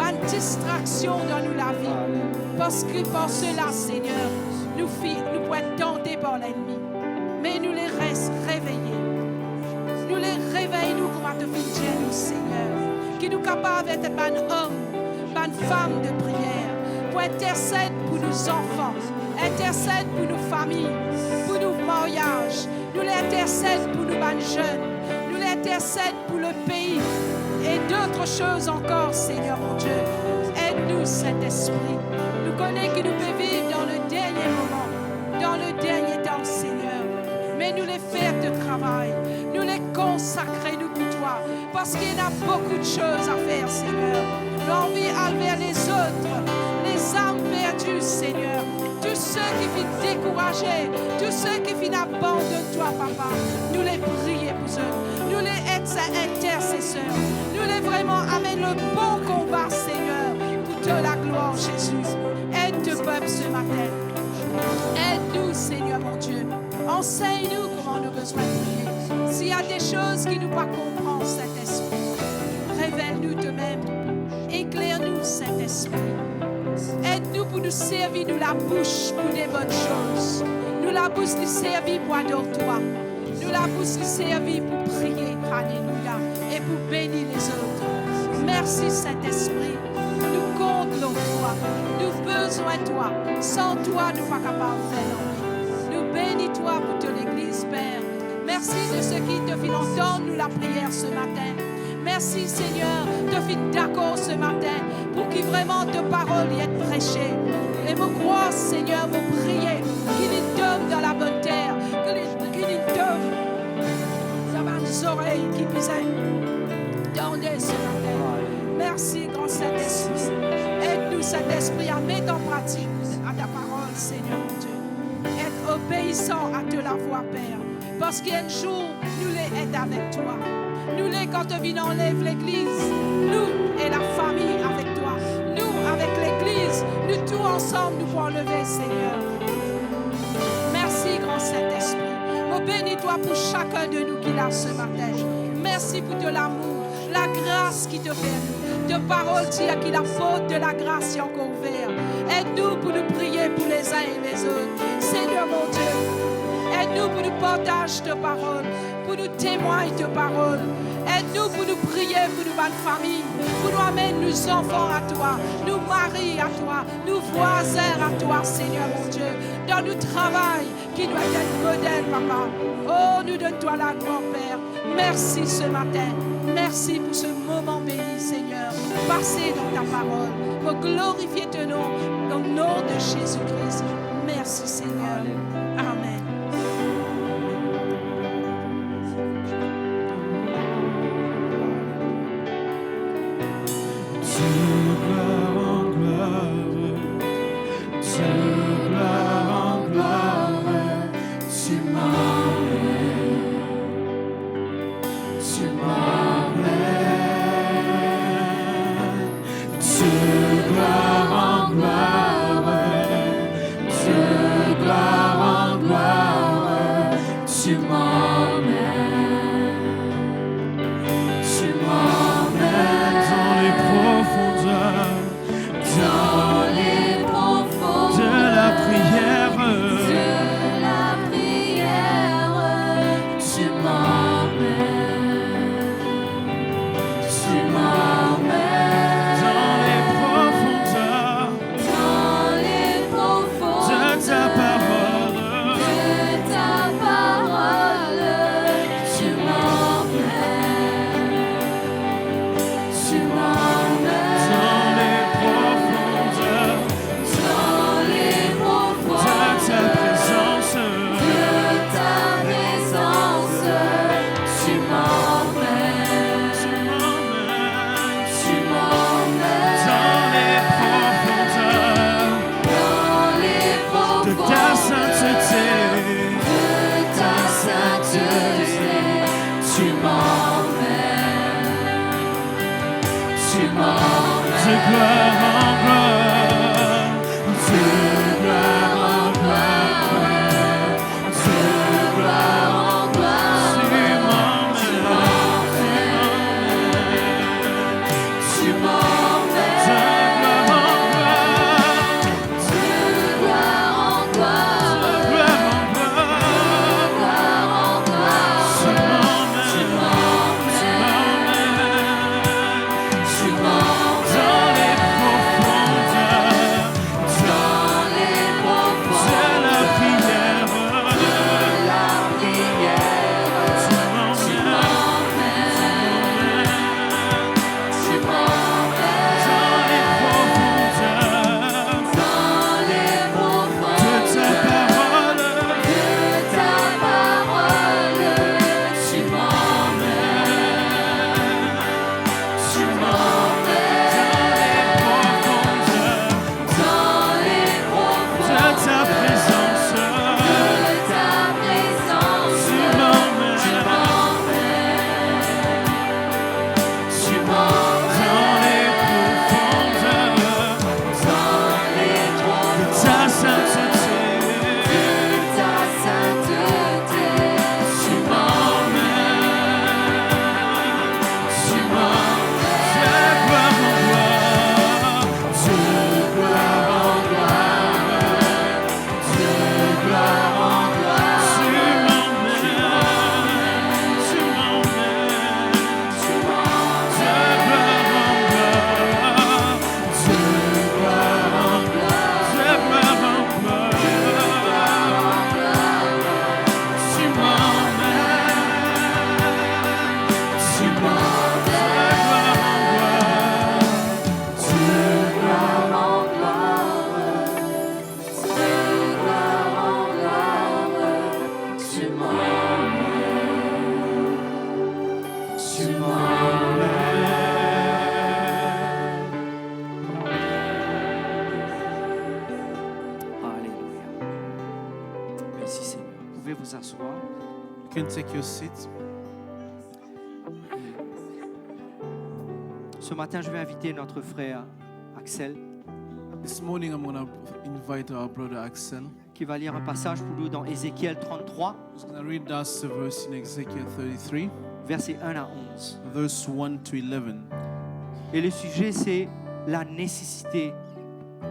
une distraction dans nous la vie. Parce que par cela, Seigneur, nous pouvons être tentés par l'ennemi. Mais nous les restons réveillés. Nous les réveillons comme à te faire nous, Seigneur. Qui nous capables d'être un homme, une femme de prière, pour intercéder pour nos enfants, intercéder pour nos familles, pour nos mariages, nous les intercèdons pour nos jeunes, nous les intercèdons pour le pays et d'autres choses encore, Seigneur mon Dieu. Aide-nous, Saint-Esprit. Nous connaissons que nous pouvons vivre dans le dernier moment, dans le dernier temps, Seigneur. Mais nous les faire de travail, nous les consacrer, nous pour toi, parce qu'il y a beaucoup de choses à faire, Seigneur. L'envie envers les autres, les âmes perdues, Seigneur. Tous ceux qui finissent découragés, tous ceux qui finissent abandonnent toi, Papa. Nous les prier pour eux. Nous les intercesseurs. Nous les vraiment amène le bon combat, Seigneur, pour te la gloire, Jésus. Aide ce peuple ce matin. Aide-nous, Seigneur, mon Dieu. Enseigne-nous comment nous avons besoin de prier. S'il y a des choses qui nous pas comprendre, Saint-Esprit, révèle-nous toi-même. Éclaire-nous, Saint-Esprit. Aide-nous pour nous servir, nous la bouche pour des bonnes choses. Nous la bouche nous servir pour adorer toi. Nous la bouche nous servir pour prier. Alléluia. Et pour bénir les autres. Merci, Saint-Esprit. Nous comptons toi. Nous besoin de toi. Sans toi, nous ne sommes pas capables de faire non. Nous bénis toi pour toute l'Église, Père. Merci de ceux qui te font entendre nous la prière ce matin. Merci, Seigneur, de faire d'accord ce matin pour que vraiment de paroles y être prêchées. Et vous croire, Seigneur, vous prier qu'il nous donne dans la bonne terre, qu'il nous donne dans les oreilles qui puissent entendre ce matin. Merci, grand Saint-Esprit. Aide-nous, Saint-Esprit, à mettre en pratique à ta parole, Seigneur, mon Dieu. Être obéissant à te la voix, Père. Parce qu'il y a un jour, nous les aidons avec toi. Nous, quand tu viens enlève l'Église, nous et la famille avec toi, nous avec l'Église, nous tous ensemble, nous pouvons enlever, Seigneur. Merci, grand Saint-Esprit. Oh, bénis-toi pour chacun de nous qui l'a ce matin. Merci pour de l'amour, la grâce qui te fait. De parole, tu as qui la faute de la grâce est encore ouverte. Aide-nous pour nous prier pour les uns et les autres. Seigneur mon Dieu, aide-nous pour nous partager tes paroles, pour nous témoigner tes paroles. Aide-nous pour nous prier pour nos bonnes familles, pour nous amener nos enfants à toi, nos maris à toi, nos voisins à toi, Seigneur mon Dieu. Dans notre travail, qui doit être modèle, Papa. Oh, nous donne-toi la gloire, Père. Merci ce matin. Merci pour ce moment béni, Seigneur. Passez dans ta parole. Pour glorifier ton nom, dans le nom de Jésus-Christ. Merci, Seigneur. Amen. Gloire en gloire, de gloire en Merci Seigneur. Vous pouvez vous asseoir. You can take your seat. Ce matin, je vais inviter notre frère Axel This morning I'm going to invite our brother Axel. qui va lire un passage pour nous dans Ézéchiel 33, He's going to read us a verse in Ezekiel 33, versets 1 à 11. verse 1 to 11. Et le sujet, c'est la nécessité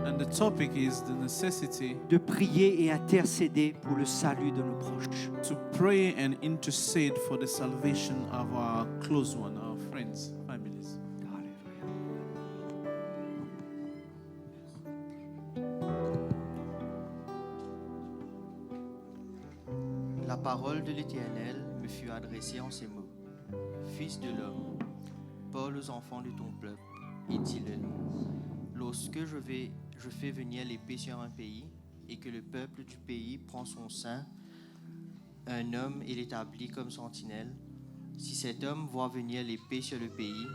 And the topic is the necessity de prier et intercéder pour le salut de nos proches. to pray and intercede for the salvation of our close one, our friends, families. Alléluia. La parole de l'Éternel me fut adressée en ces mots. Fils de l'homme, parle aux enfants de ton peuple et dis-le. Lorsque je fais venir l'épée sur un pays et que le peuple du pays prend son sein, un homme et l'établit comme sentinelle, si cet homme voit venir l'épée sur le pays,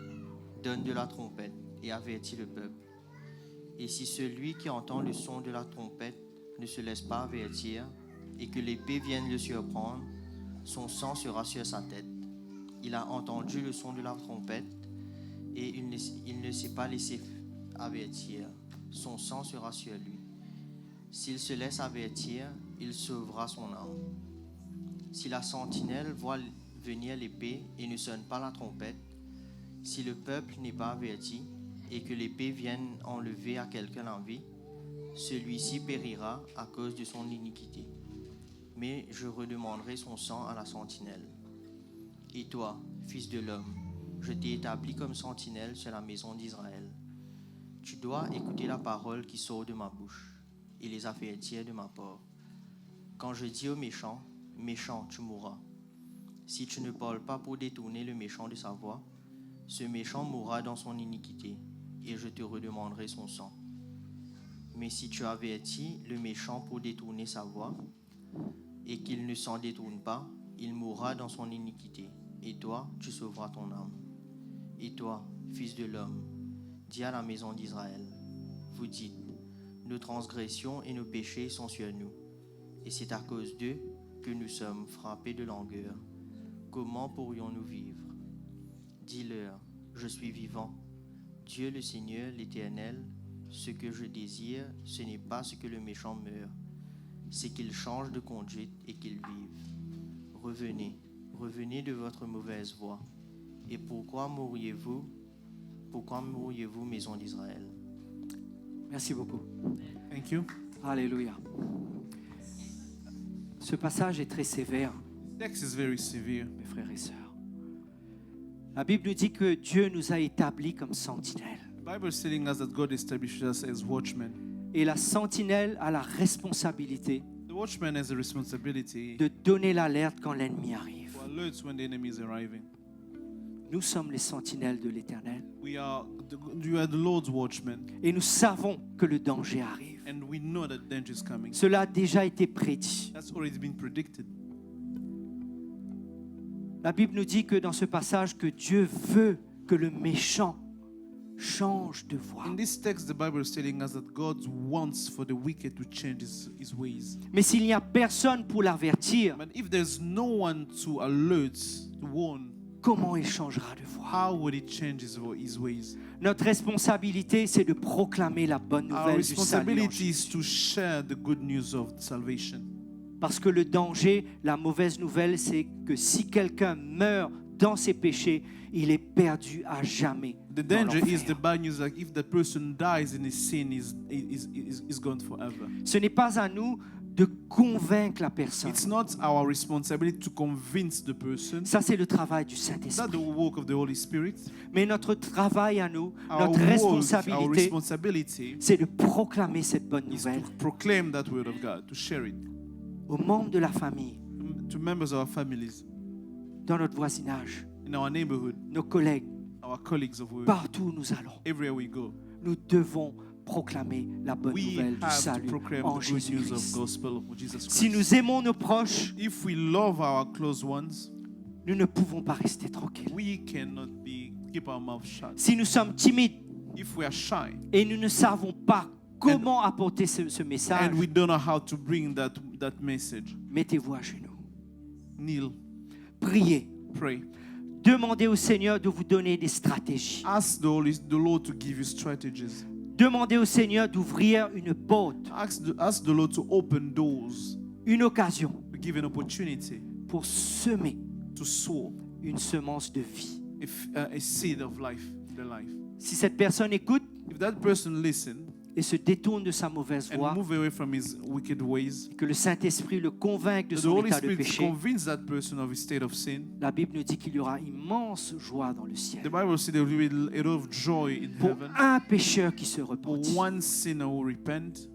donne de la trompette et avertit le peuple. Et si celui qui entend le son de la trompette ne se laisse pas avertir, et que l'épée vienne le surprendre, son sang sera sur sa tête. Il a entendu le son de la trompette et il ne s'est pas laissé avertir. Son sang sera sur lui. S'il se laisse avertir, il sauvera son âme. Si la sentinelle voit venir l'épée et ne sonne pas la trompette, si le peuple n'est pas averti et que l'épée vienne enlever à quelqu'un en vie, celui-ci périra à cause de son iniquité. Mais je redemanderai son sang à la sentinelle. Et toi, fils de l'homme, je t'ai établi comme sentinelle sur la maison d'Israël. Tu dois écouter la parole qui sort de ma bouche et les avertir de ma part. Quand je dis au méchant, méchant, tu mourras. Si tu ne parles pas pour détourner le méchant de sa voie, ce méchant mourra dans son iniquité et je te redemanderai son sang. Mais si tu avertis le méchant pour détourner sa voie, et qu'il ne s'en détourne pas, il mourra dans son iniquité, et toi, tu sauveras ton âme. Et toi, fils de l'homme, dis à la maison d'Israël, vous dites, nos transgressions et nos péchés sont sur nous, et c'est à cause d'eux que nous sommes frappés de langueur. Comment pourrions-nous vivre? Dis-leur, je suis vivant. Dieu le Seigneur, l'Éternel, ce que je désire, ce n'est pas ce que le méchant meure, c'est qu'il change de conduite et qu'il vive. Revenez de votre mauvaise voie. Et pourquoi mourriez-vous, maison d'Israël? Merci beaucoup. Thank you. Alléluia. Ce passage est très sévère, Text is very severe. mes frères et sœurs. La Bible nous dit que Dieu nous a établis comme sentinelles. The Bible is telling us that God established us as watchmen. Et la sentinelle a la responsabilité The watchman has a responsibility de donner l'alerte quand l'ennemi arrive. to alert when the enemy is arriving. Nous sommes les sentinelles de l'Éternel. You are the Lord's watchmen, Et nous savons que le danger arrive. and we know that danger is coming. Cela a déjà été prédit. That's already been predicted. La Bible nous dit que dans ce passage que Dieu veut que le méchant change de voie. In this text, the Bible is telling us that God wants for the wicked to change his ways. Mais s'il n'y a personne pour l'avertir, But if there's no one to alert, to warn, comment il changera de voie? how would he change his ways? Notre responsabilité, c'est de proclamer la bonne Our nouvelle du salut. en responsibility is Jésus. to share the good news of salvation. Parce que le danger, la mauvaise nouvelle, c'est que si quelqu'un meurt dans ses péchés, il est perdu à jamais. The dans danger is l'enfer. the bad news, like if the person dies in his sin, is gone forever. Ce n'est pas à nous de convaincre la personne. It's not our responsibility to convince the person. Ça, c'est le travail du It's not the Saint-Esprit. work of the Holy Spirit. Mais notre travail à nous, Our notre work, our responsabilité, responsibility c'est de proclamer cette bonne is nouvelle to proclaim that word of God, to share it aux membres de la famille, to members of our families, dans notre voisinage, in our neighborhood, nos collègues, our colleagues of work, partout où nous allons. everywhere we go. Nous devons proclamer la bonne We nouvelle du have to salut proclaim en the good news of Jésus-Christ. gospel of Jesus Si Christ. nous aimons nos proches, If we love our close ones, nous ne pouvons pas rester tranquilles. we cannot keep our mouth shut. Si nous sommes timides If we are shy et nous ne savons pas comment apporter ce message. And we don't know how to bring that message. Mettez-vous à genoux. Kneel, Priez. pray. Demandez au Seigneur de vous donner des stratégies. Ask the Lord to give you strategies. Demandez au Seigneur d'ouvrir une porte, Ask the Lord to open doors, une occasion to give an opportunity pour semer to sow une semence de vie. a seed of life, the life. Si cette personne écoute If that person listen et se détourne de sa mauvaise and voie, move away from his wicked ways, que le Saint-Esprit le convainque de the son Holy état de Spirit péché, convince that person of his state of sin. la Bible nous dit qu'il y aura immense joie dans le ciel. The Bible says there will be a lot of joy in Pour heaven. un pécheur qui se For repentit, one sinner who repent,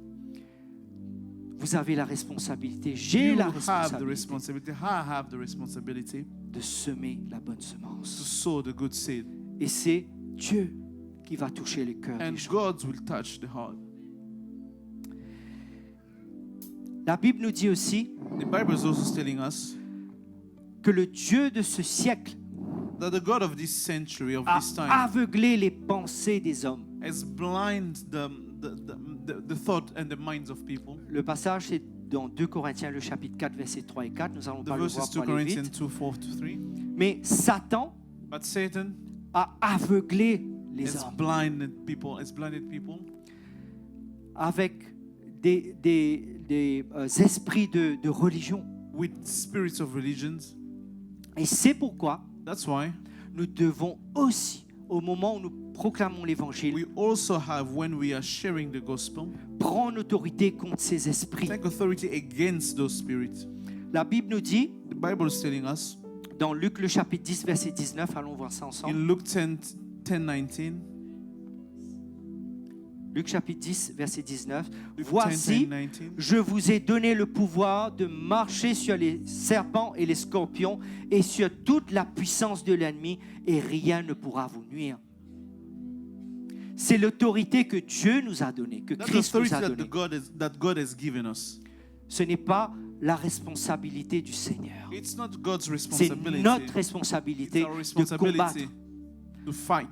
vous avez la responsabilité, j'ai you la have the responsabilité responsibility. I have the responsibility de semer la bonne to semence. sow the good seed, Et c'est Dieu qui va toucher les cœurs and des gens. God will touch the heart. La Bible nous dit aussi The Bible is also telling us que le Dieu de ce siècle that the God of this century, of a this time, aveuglé les pensées des hommes. has blinded the thought and the minds of people. Le passage, c'est dans 2 Corinthiens, le chapitre 4, versets 3 et 4. Nous allons The pas le verse voir is 2 pour aller Corinthians vite. 2, 4 to 3. Mais Satan But Satan a aveuglé les has hommes blinded people avec des esprits de religion. with spirits of religions. Et c'est pourquoi That's why nous devons aussi, au moment où nous proclamons l'évangile, we also have, when we are sharing the gospel, prendre autorité contre ces esprits. take authority against those spirits. La Bible nous dit, The Bible is telling us dans Luc le chapitre 10, verset 19, allons voir ça ensemble. in Luke 10, 19, Luc chapitre 10, verset 19. Luke Voici, 10, 19, je vous ai donné le pouvoir de marcher sur les serpents et les scorpions et sur toute la puissance de l'ennemi et rien ne pourra vous nuire. C'est l'autorité que Dieu nous a donnée, que that's Christ nous authority a that donnée. God has given us. Ce n'est pas la responsabilité du Seigneur. It's not God's C'est responsibility. notre It's responsabilité our de combattre responsibility to fight.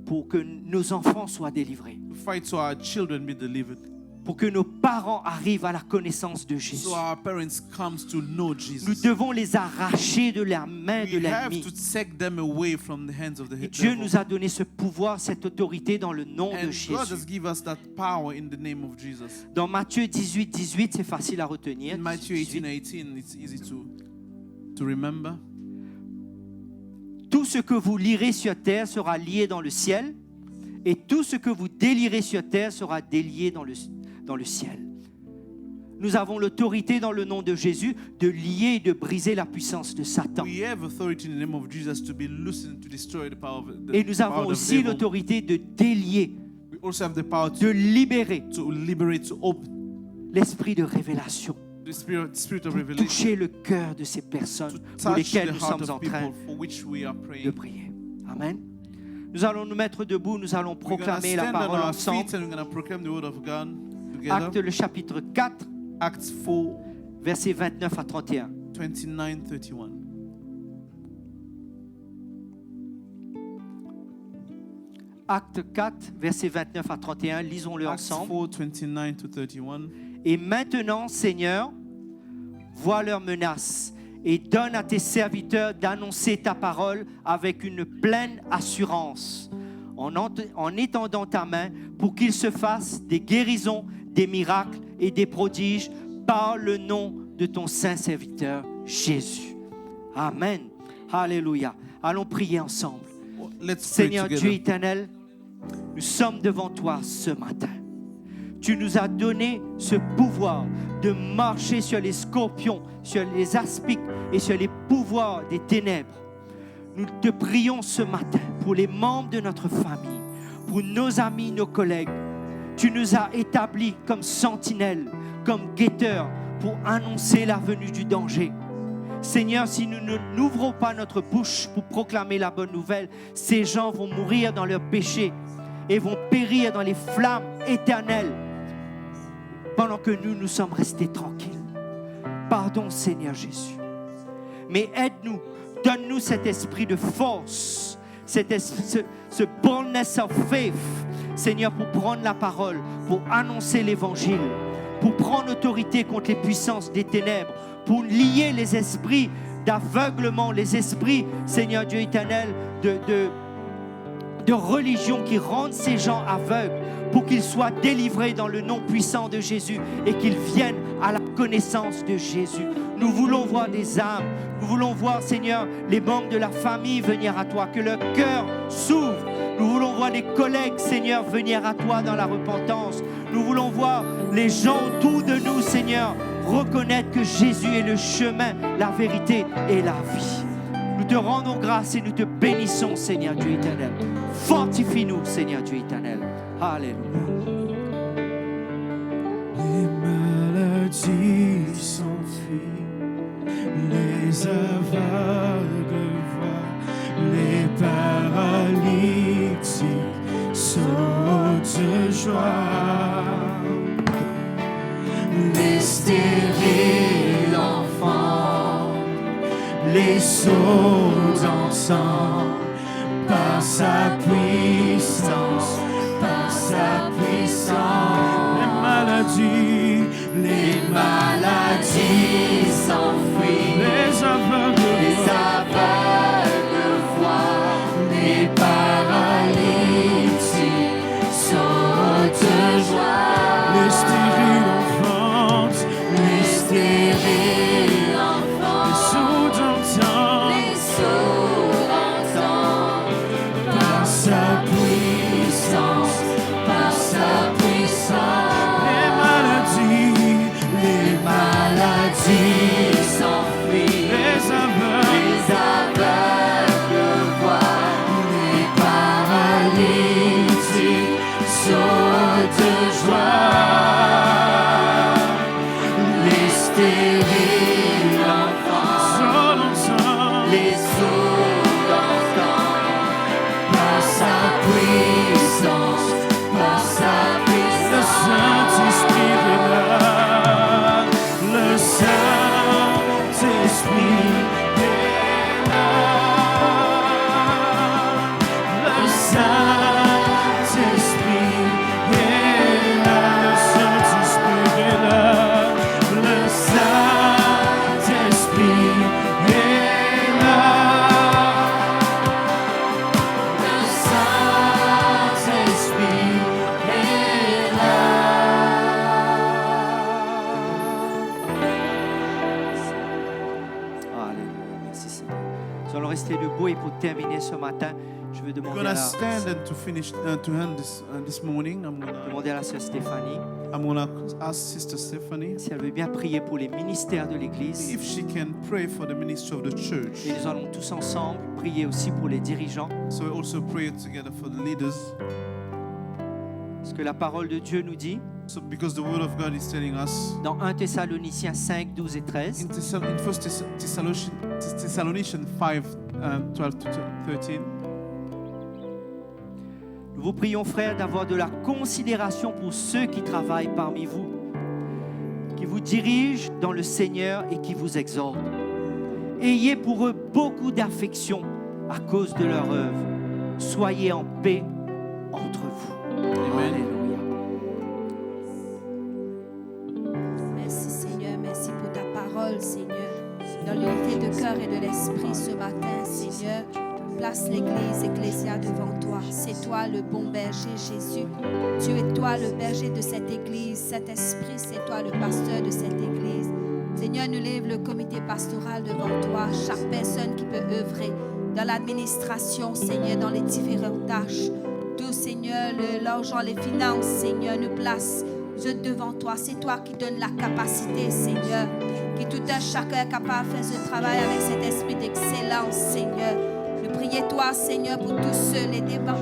pour que nos enfants soient délivrés, To fight so our children be delivered. pour que nos parents arrivent à la connaissance de Jésus. So our parents comes to know Nous Jesus. devons les arracher de la main de We have l'ennemi. to take them away from the hands of the Et Dieu devil. nous a donné ce pouvoir, cette autorité dans le nom de And God Jésus. has given us that power in the name of Jesus. Dans Matthieu 18, 18, c'est facile à retenir. In Matthew 18, 18, it's easy to remember. Tout ce que vous lirez sur terre sera lié dans le ciel, et tout ce que vous délirez sur terre sera délié dans le ciel. Nous avons l'autorité dans le nom de Jésus de lier et de briser la puissance de Satan. We have authority in the name of Jesus to be loosened, to destroy the power of the Et nous avons power of aussi devil. l'autorité de délier, We also have the power de libérer to liberate, to open l'esprit de révélation, the spirit of pour revelation, toucher le cœur de ces personnes to pour touch lesquelles the nous heart sommes en of train people for which we are de praying. prier. Amen. Nous allons nous mettre debout, nous allons We're going to proclamer la stand on parole our ensemble. feet and we're going to proclaim the word of God Acte together. le chapitre 4, Acts 4, versets 29 à 31. 29, 31. Acte 4, versets 29 à 31, lisons-le Acts ensemble. 4, 29 to 31. Et maintenant, Seigneur, vois leurs menaces et donne à tes serviteurs d'annoncer ta parole avec une pleine assurance, en étendant ta main pour qu'il se fasse des guérisons, des miracles et des prodiges par le nom de ton saint serviteur Jésus. Amen. Alléluia. Allons prier ensemble. Let's pray Seigneur Dieu together. éternel, nous sommes devant toi ce matin. Tu nous as donné ce pouvoir de marcher sur les scorpions, sur les aspics et sur les pouvoirs des ténèbres. Nous te prions ce matin pour les membres de notre famille, pour nos amis, nos collègues. Tu nous as établis comme sentinelles, comme guetteurs pour annoncer la venue du danger. Seigneur, si nous n'ouvrons pas notre bouche pour proclamer la bonne nouvelle, ces gens vont mourir dans leurs péchés et vont périr dans les flammes éternelles pendant que nous sommes restés tranquilles. Pardon, Seigneur Jésus. Mais aide-nous, donne-nous cet esprit de force, ce boldness of faith, Seigneur, pour prendre la parole, pour annoncer l'évangile, pour prendre autorité contre les puissances des ténèbres, pour lier les esprits d'aveuglement, les esprits, Seigneur Dieu éternel, de religion qui rendent ces gens aveugles, pour qu'ils soient délivrés dans le nom puissant de Jésus et qu'ils viennent à la connaissance de Jésus. Nous voulons voir des âmes, nous voulons voir, Seigneur, les membres de la famille venir à toi, que leur cœur s'ouvre. Nous voulons voir les collègues, Seigneur, venir à toi dans la repentance. Nous voulons voir les gens autour de nous, Seigneur, reconnaître que Jésus est le chemin, la vérité et la vie. Nous te rendons grâce et nous te bénissons, Seigneur Dieu éternel. Fortifie-nous, Seigneur Dieu éternel. Alléluia. Les maladies s'enfuient, les aveugles voient, les paralytiques sautent de joie, les stériles enfants, les sourds entendent par sa puissance, par sa puissance. Les maladies s'enfuient, les aveugles voient, les paralytiques sautent de joie, les stériles enfantent, les stériles enfants, les sourds entendent, par sa puissance, par sa puissance. Les maladies s'enfuient, les aveugles voient, les paralytiques sautent de joie, les stériles enfants, les sourds entendent, par sa puissance, par sa puissance. Le Saint-Esprit est là. Le Saint-Esprit est là. Le Saint-Esprit est là. Le Saint-Esprit est là. Le Saint-Esprit est là. Le Saint-Esprit est là. Alléluia. Merci Seigneur. Nous allons rester debout et pour terminer ce matin, je vais I'm demander gonna à stand and to finish to end this morning. la sœur Stéphanie I'm gonna ask Sister Stephanie si elle veut bien prier pour les ministères de l'Église. if she can pray for the ministry of the church. Et nous allons tous ensemble prier aussi pour les dirigeants. So we also pray together for the leaders. Ce que la parole de Dieu nous dit So because the word of God is telling us dans 1 Thessaloniciens 5, 12 et 13. in 1 Thessalonians 5, 12 to 13. Nous vous prions, frères, d'avoir de la considération pour ceux qui travaillent parmi vous, qui vous dirigent dans le Seigneur et qui vous exhortent. Ayez pour eux beaucoup d'affection à cause de leur œuvre. Soyez en paix entre vous. Alléluia. Merci Seigneur, merci pour ta parole Seigneur. Dans l'unité de cœur et de l'esprit ce matin Seigneur, place l'église ecclésiale devant toi. C'est toi le bon berger Jésus. Tu es toi le berger de cette église. Cet esprit, c'est toi le pasteur de cette église. Seigneur, nous lève le comité pastoral devant toi. Chaque personne qui peut œuvrer dans l'administration, Seigneur, dans les différentes tâches. Tout, Seigneur, l'argent, les finances, Seigneur, nous place devant toi. C'est toi qui donnes la capacité, Seigneur. Que tout un chacun est capable de faire ce travail avec cet esprit d'excellence, Seigneur. Nous prions toi, Seigneur, pour tous ceux, les différents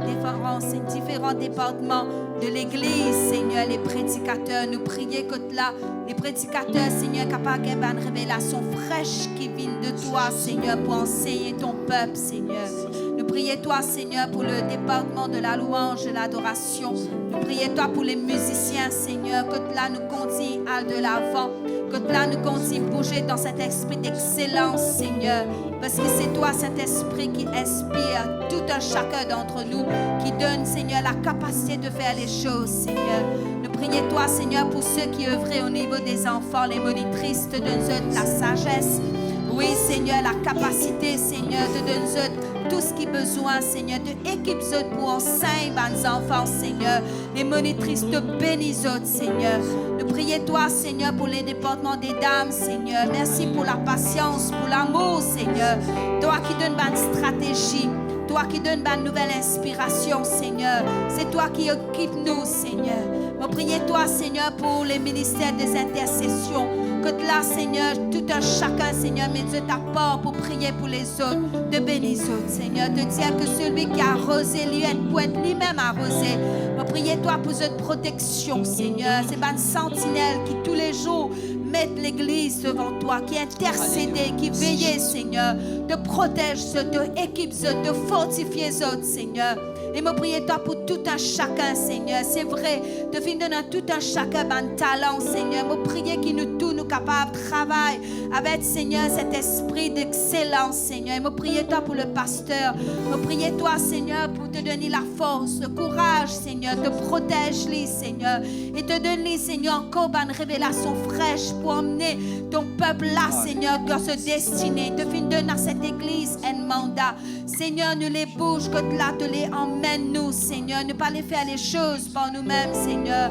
départements de l'Église, Seigneur, les prédicateurs. Nous prions que là, les prédicateurs, Seigneur, capables d'avoir une révélation fraîche qui vient de toi, Seigneur, pour enseigner ton peuple, Seigneur. Nous prions toi, Seigneur, pour le département de la louange, de l'adoration. Nous prions toi pour les musiciens, Seigneur, que là nous continuons à de l'avant. Que là, nous continuons à bouger dans cet esprit d'excellence, Seigneur. Parce que c'est toi, Saint-Esprit, qui inspire tout un chacun d'entre nous, qui donne, Seigneur, la capacité de faire les choses, Seigneur. Nous prions, toi, Seigneur, pour ceux qui œuvraient au niveau des enfants, les monitrices, te donne la sagesse. Oui, Seigneur, la capacité, Seigneur, te donne tout ce qui est besoin, Seigneur, de équipe pour enseigner les enfants, Seigneur. Les monitrices te bénissent, Seigneur. Nous prions, toi, Seigneur, pour les départements des dames, Seigneur. Merci pour la patience, pour l'amour, Seigneur. Toi qui donnes une stratégie. Toi qui donnes une nouvelle inspiration, Seigneur. C'est toi qui occupe nous, Seigneur. Nous prions, toi, Seigneur, pour les ministères des intercessions. Que là, Seigneur, tout un chacun, Seigneur, met Dieu ta part pour prier pour les autres, de bénir les autres, Seigneur. De dire que celui qui a arrosé, lui, pour être lui-même arrosé. Nous prions, toi, pour cette protection, Seigneur. C'est une sentinelle qui, tous les jours, mettent l'Église devant toi, qui intercédait, qui veillait, Seigneur, de protéger ceux, de équipe ceux, de fortifier les autres, Seigneur. Et me prier toi pour tout un chacun, Seigneur. C'est vrai, de finir donner tout un chacun un talent, Seigneur. Me prier qu'il nous tous nous capables de travailler avec, Seigneur, cet esprit d'excellence, Seigneur. Et me prier toi pour le pasteur. Me prier toi, Seigneur, pour te donner la force, le courage, Seigneur, te protéger, Seigneur. Et te donner, Seigneur, encore une révélation fraîche pour emmener ton peuple là, Seigneur, dans ce destiné. De finir donner à cette église un mandat. Seigneur, nous les bouges, que là te les emmène-nous, Seigneur. Ne pas les faire les choses par nous-mêmes, Seigneur.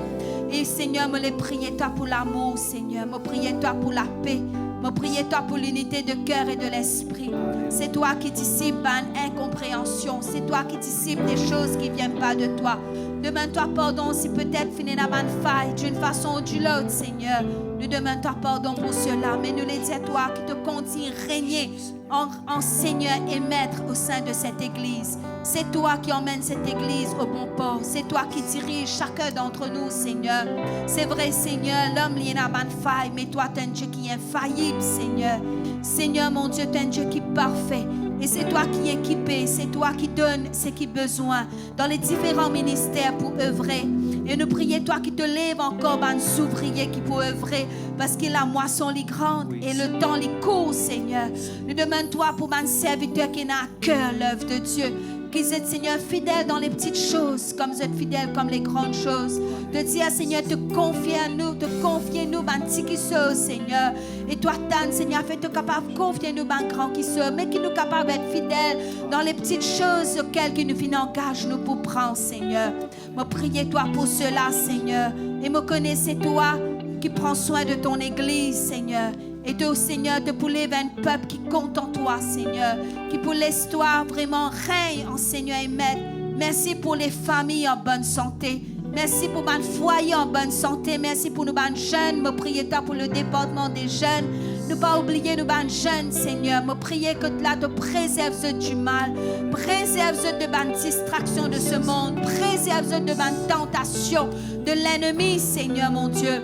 Et Seigneur, me les prier toi pour l'amour, Seigneur. Me prier toi pour la paix. Me prier toi pour l'unité de cœur et de l'esprit. C'est toi qui dissipes l'incompréhension. C'est toi qui dissipes des choses qui ne viennent pas de toi. Demande-toi pardon si peut-être finir dans une faille d'une façon ou d'une autre, Seigneur. Nous demandons pardon pour cela, mais nous les disons toi qui te continue régner en Seigneur et Maître au sein de cette église. C'est toi qui emmène cette église au bon port. C'est toi qui dirige chacun d'entre nous, Seigneur. C'est vrai, Seigneur, l'homme il y a une faille, mais toi, tu es un Dieu qui est infaillible, Seigneur. Seigneur, mon Dieu, tu es un Dieu qui est parfait. Et c'est toi qui es équipé, c'est toi qui donnes ce qui est besoin dans les différents ministères pour œuvrer. Et nous prions, toi qui te lèves encore, des ouvriers qui pour œuvrer, parce que la moisson est grande et le temps est court, Seigneur. Nous demandons, toi, pour un serviteur qui n'a à cœur l'œuvre de Dieu. Qu'ils êtes, Seigneur, fidèles dans les petites choses, comme vous êtes fidèles comme les grandes choses. De dire, Seigneur, te confier à nous, te confier nous, ben petit qui sommes, Seigneur. Et toi, Tan, Seigneur, fais-te capable de confier nous, ben grand qui sommes, mais qui nous capable d'être fidèles dans les petites choses auxquelles qui nous engage nous pour prendre, Seigneur. Me priez toi pour cela, Seigneur. Et me connaissez toi qui prends soin de ton Église, Seigneur. Et toi, Seigneur, de pour lever un peuple qui compte en toi, Seigneur. Qui pour l'histoire vraiment règne en Seigneur et Maître. Merci pour les familles en bonne santé. Merci pour mon foyer en bonne santé. Merci pour nous, bonnes jeunes. Me priez toi pour le département des jeunes. Ne pas oublier nous, bonnes jeunes, Seigneur. Me prier que là te préserve du mal. Préserve de bonnes distractions de ce monde. Préserve de bonnes tentations de l'ennemi, Seigneur, mon Dieu.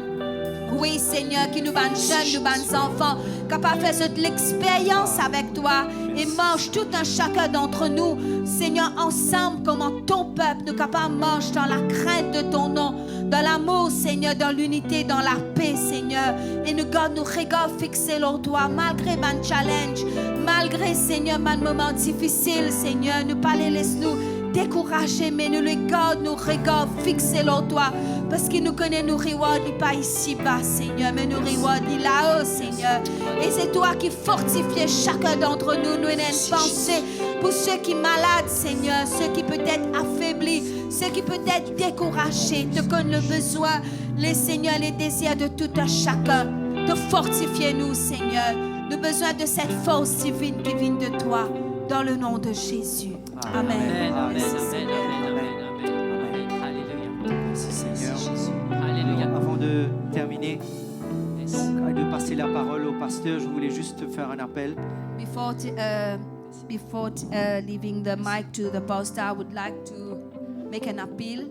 Oui, Seigneur, qui nous banne jeunes, nous banne enfants, capable de faire de l'expérience avec toi et mange tout un chacun d'entre nous, Seigneur, ensemble, comment ton peuple nous capable de manger dans la crainte de ton nom, dans l'amour, Seigneur, dans l'unité, dans la paix, Seigneur. Et nous garde, nous regarde fixés sur toi, malgré mon challenge, malgré, Seigneur, mon moment difficile, Seigneur, nous pas les laisse-nous découragés, mais nous les garde, nous regarde fixés sur toi, parce qu'il nous connaît, nous reward pas ici-bas, Seigneur, mais nous reward là-haut, Seigneur. Et c'est toi qui fortifies chacun d'entre nous. Nous avons une pensée pour ceux qui sont malades, Seigneur, ceux qui peut-être affaiblis, ceux qui peut-être découragés, te connaissent le besoin, les Seigneurs, les désirs de tout un chacun. Te fortifier nous, Seigneur. Nous avons besoin de cette force divine qui vient de toi, dans le nom de Jésus. Amen. Amen, amen, amen, amen, amen. Alléluia. Merci Seigneur. Alléluia. Avant de terminer, donc, de passer la parole au pasteur, je voulais juste faire un appel. Before leaving the mic to the pastor, I would like to make an appeal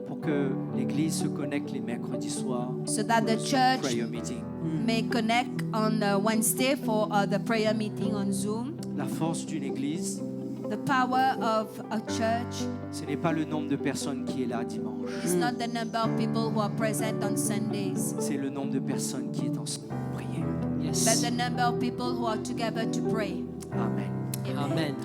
Pour que l'église se connecte les mercredis soirs. so that the church Prayer meeting. may connect on Wednesday for the prayer meeting on Zoom. La force d'une église, The power of a church ce n'est pas le nombre de personnes qui est là dimanche. is not the number of people who are present on Sundays, C'est le nombre de personnes qui est ensemble pour prier. but Yes. the number of people who are together to pray. Amen. Amen.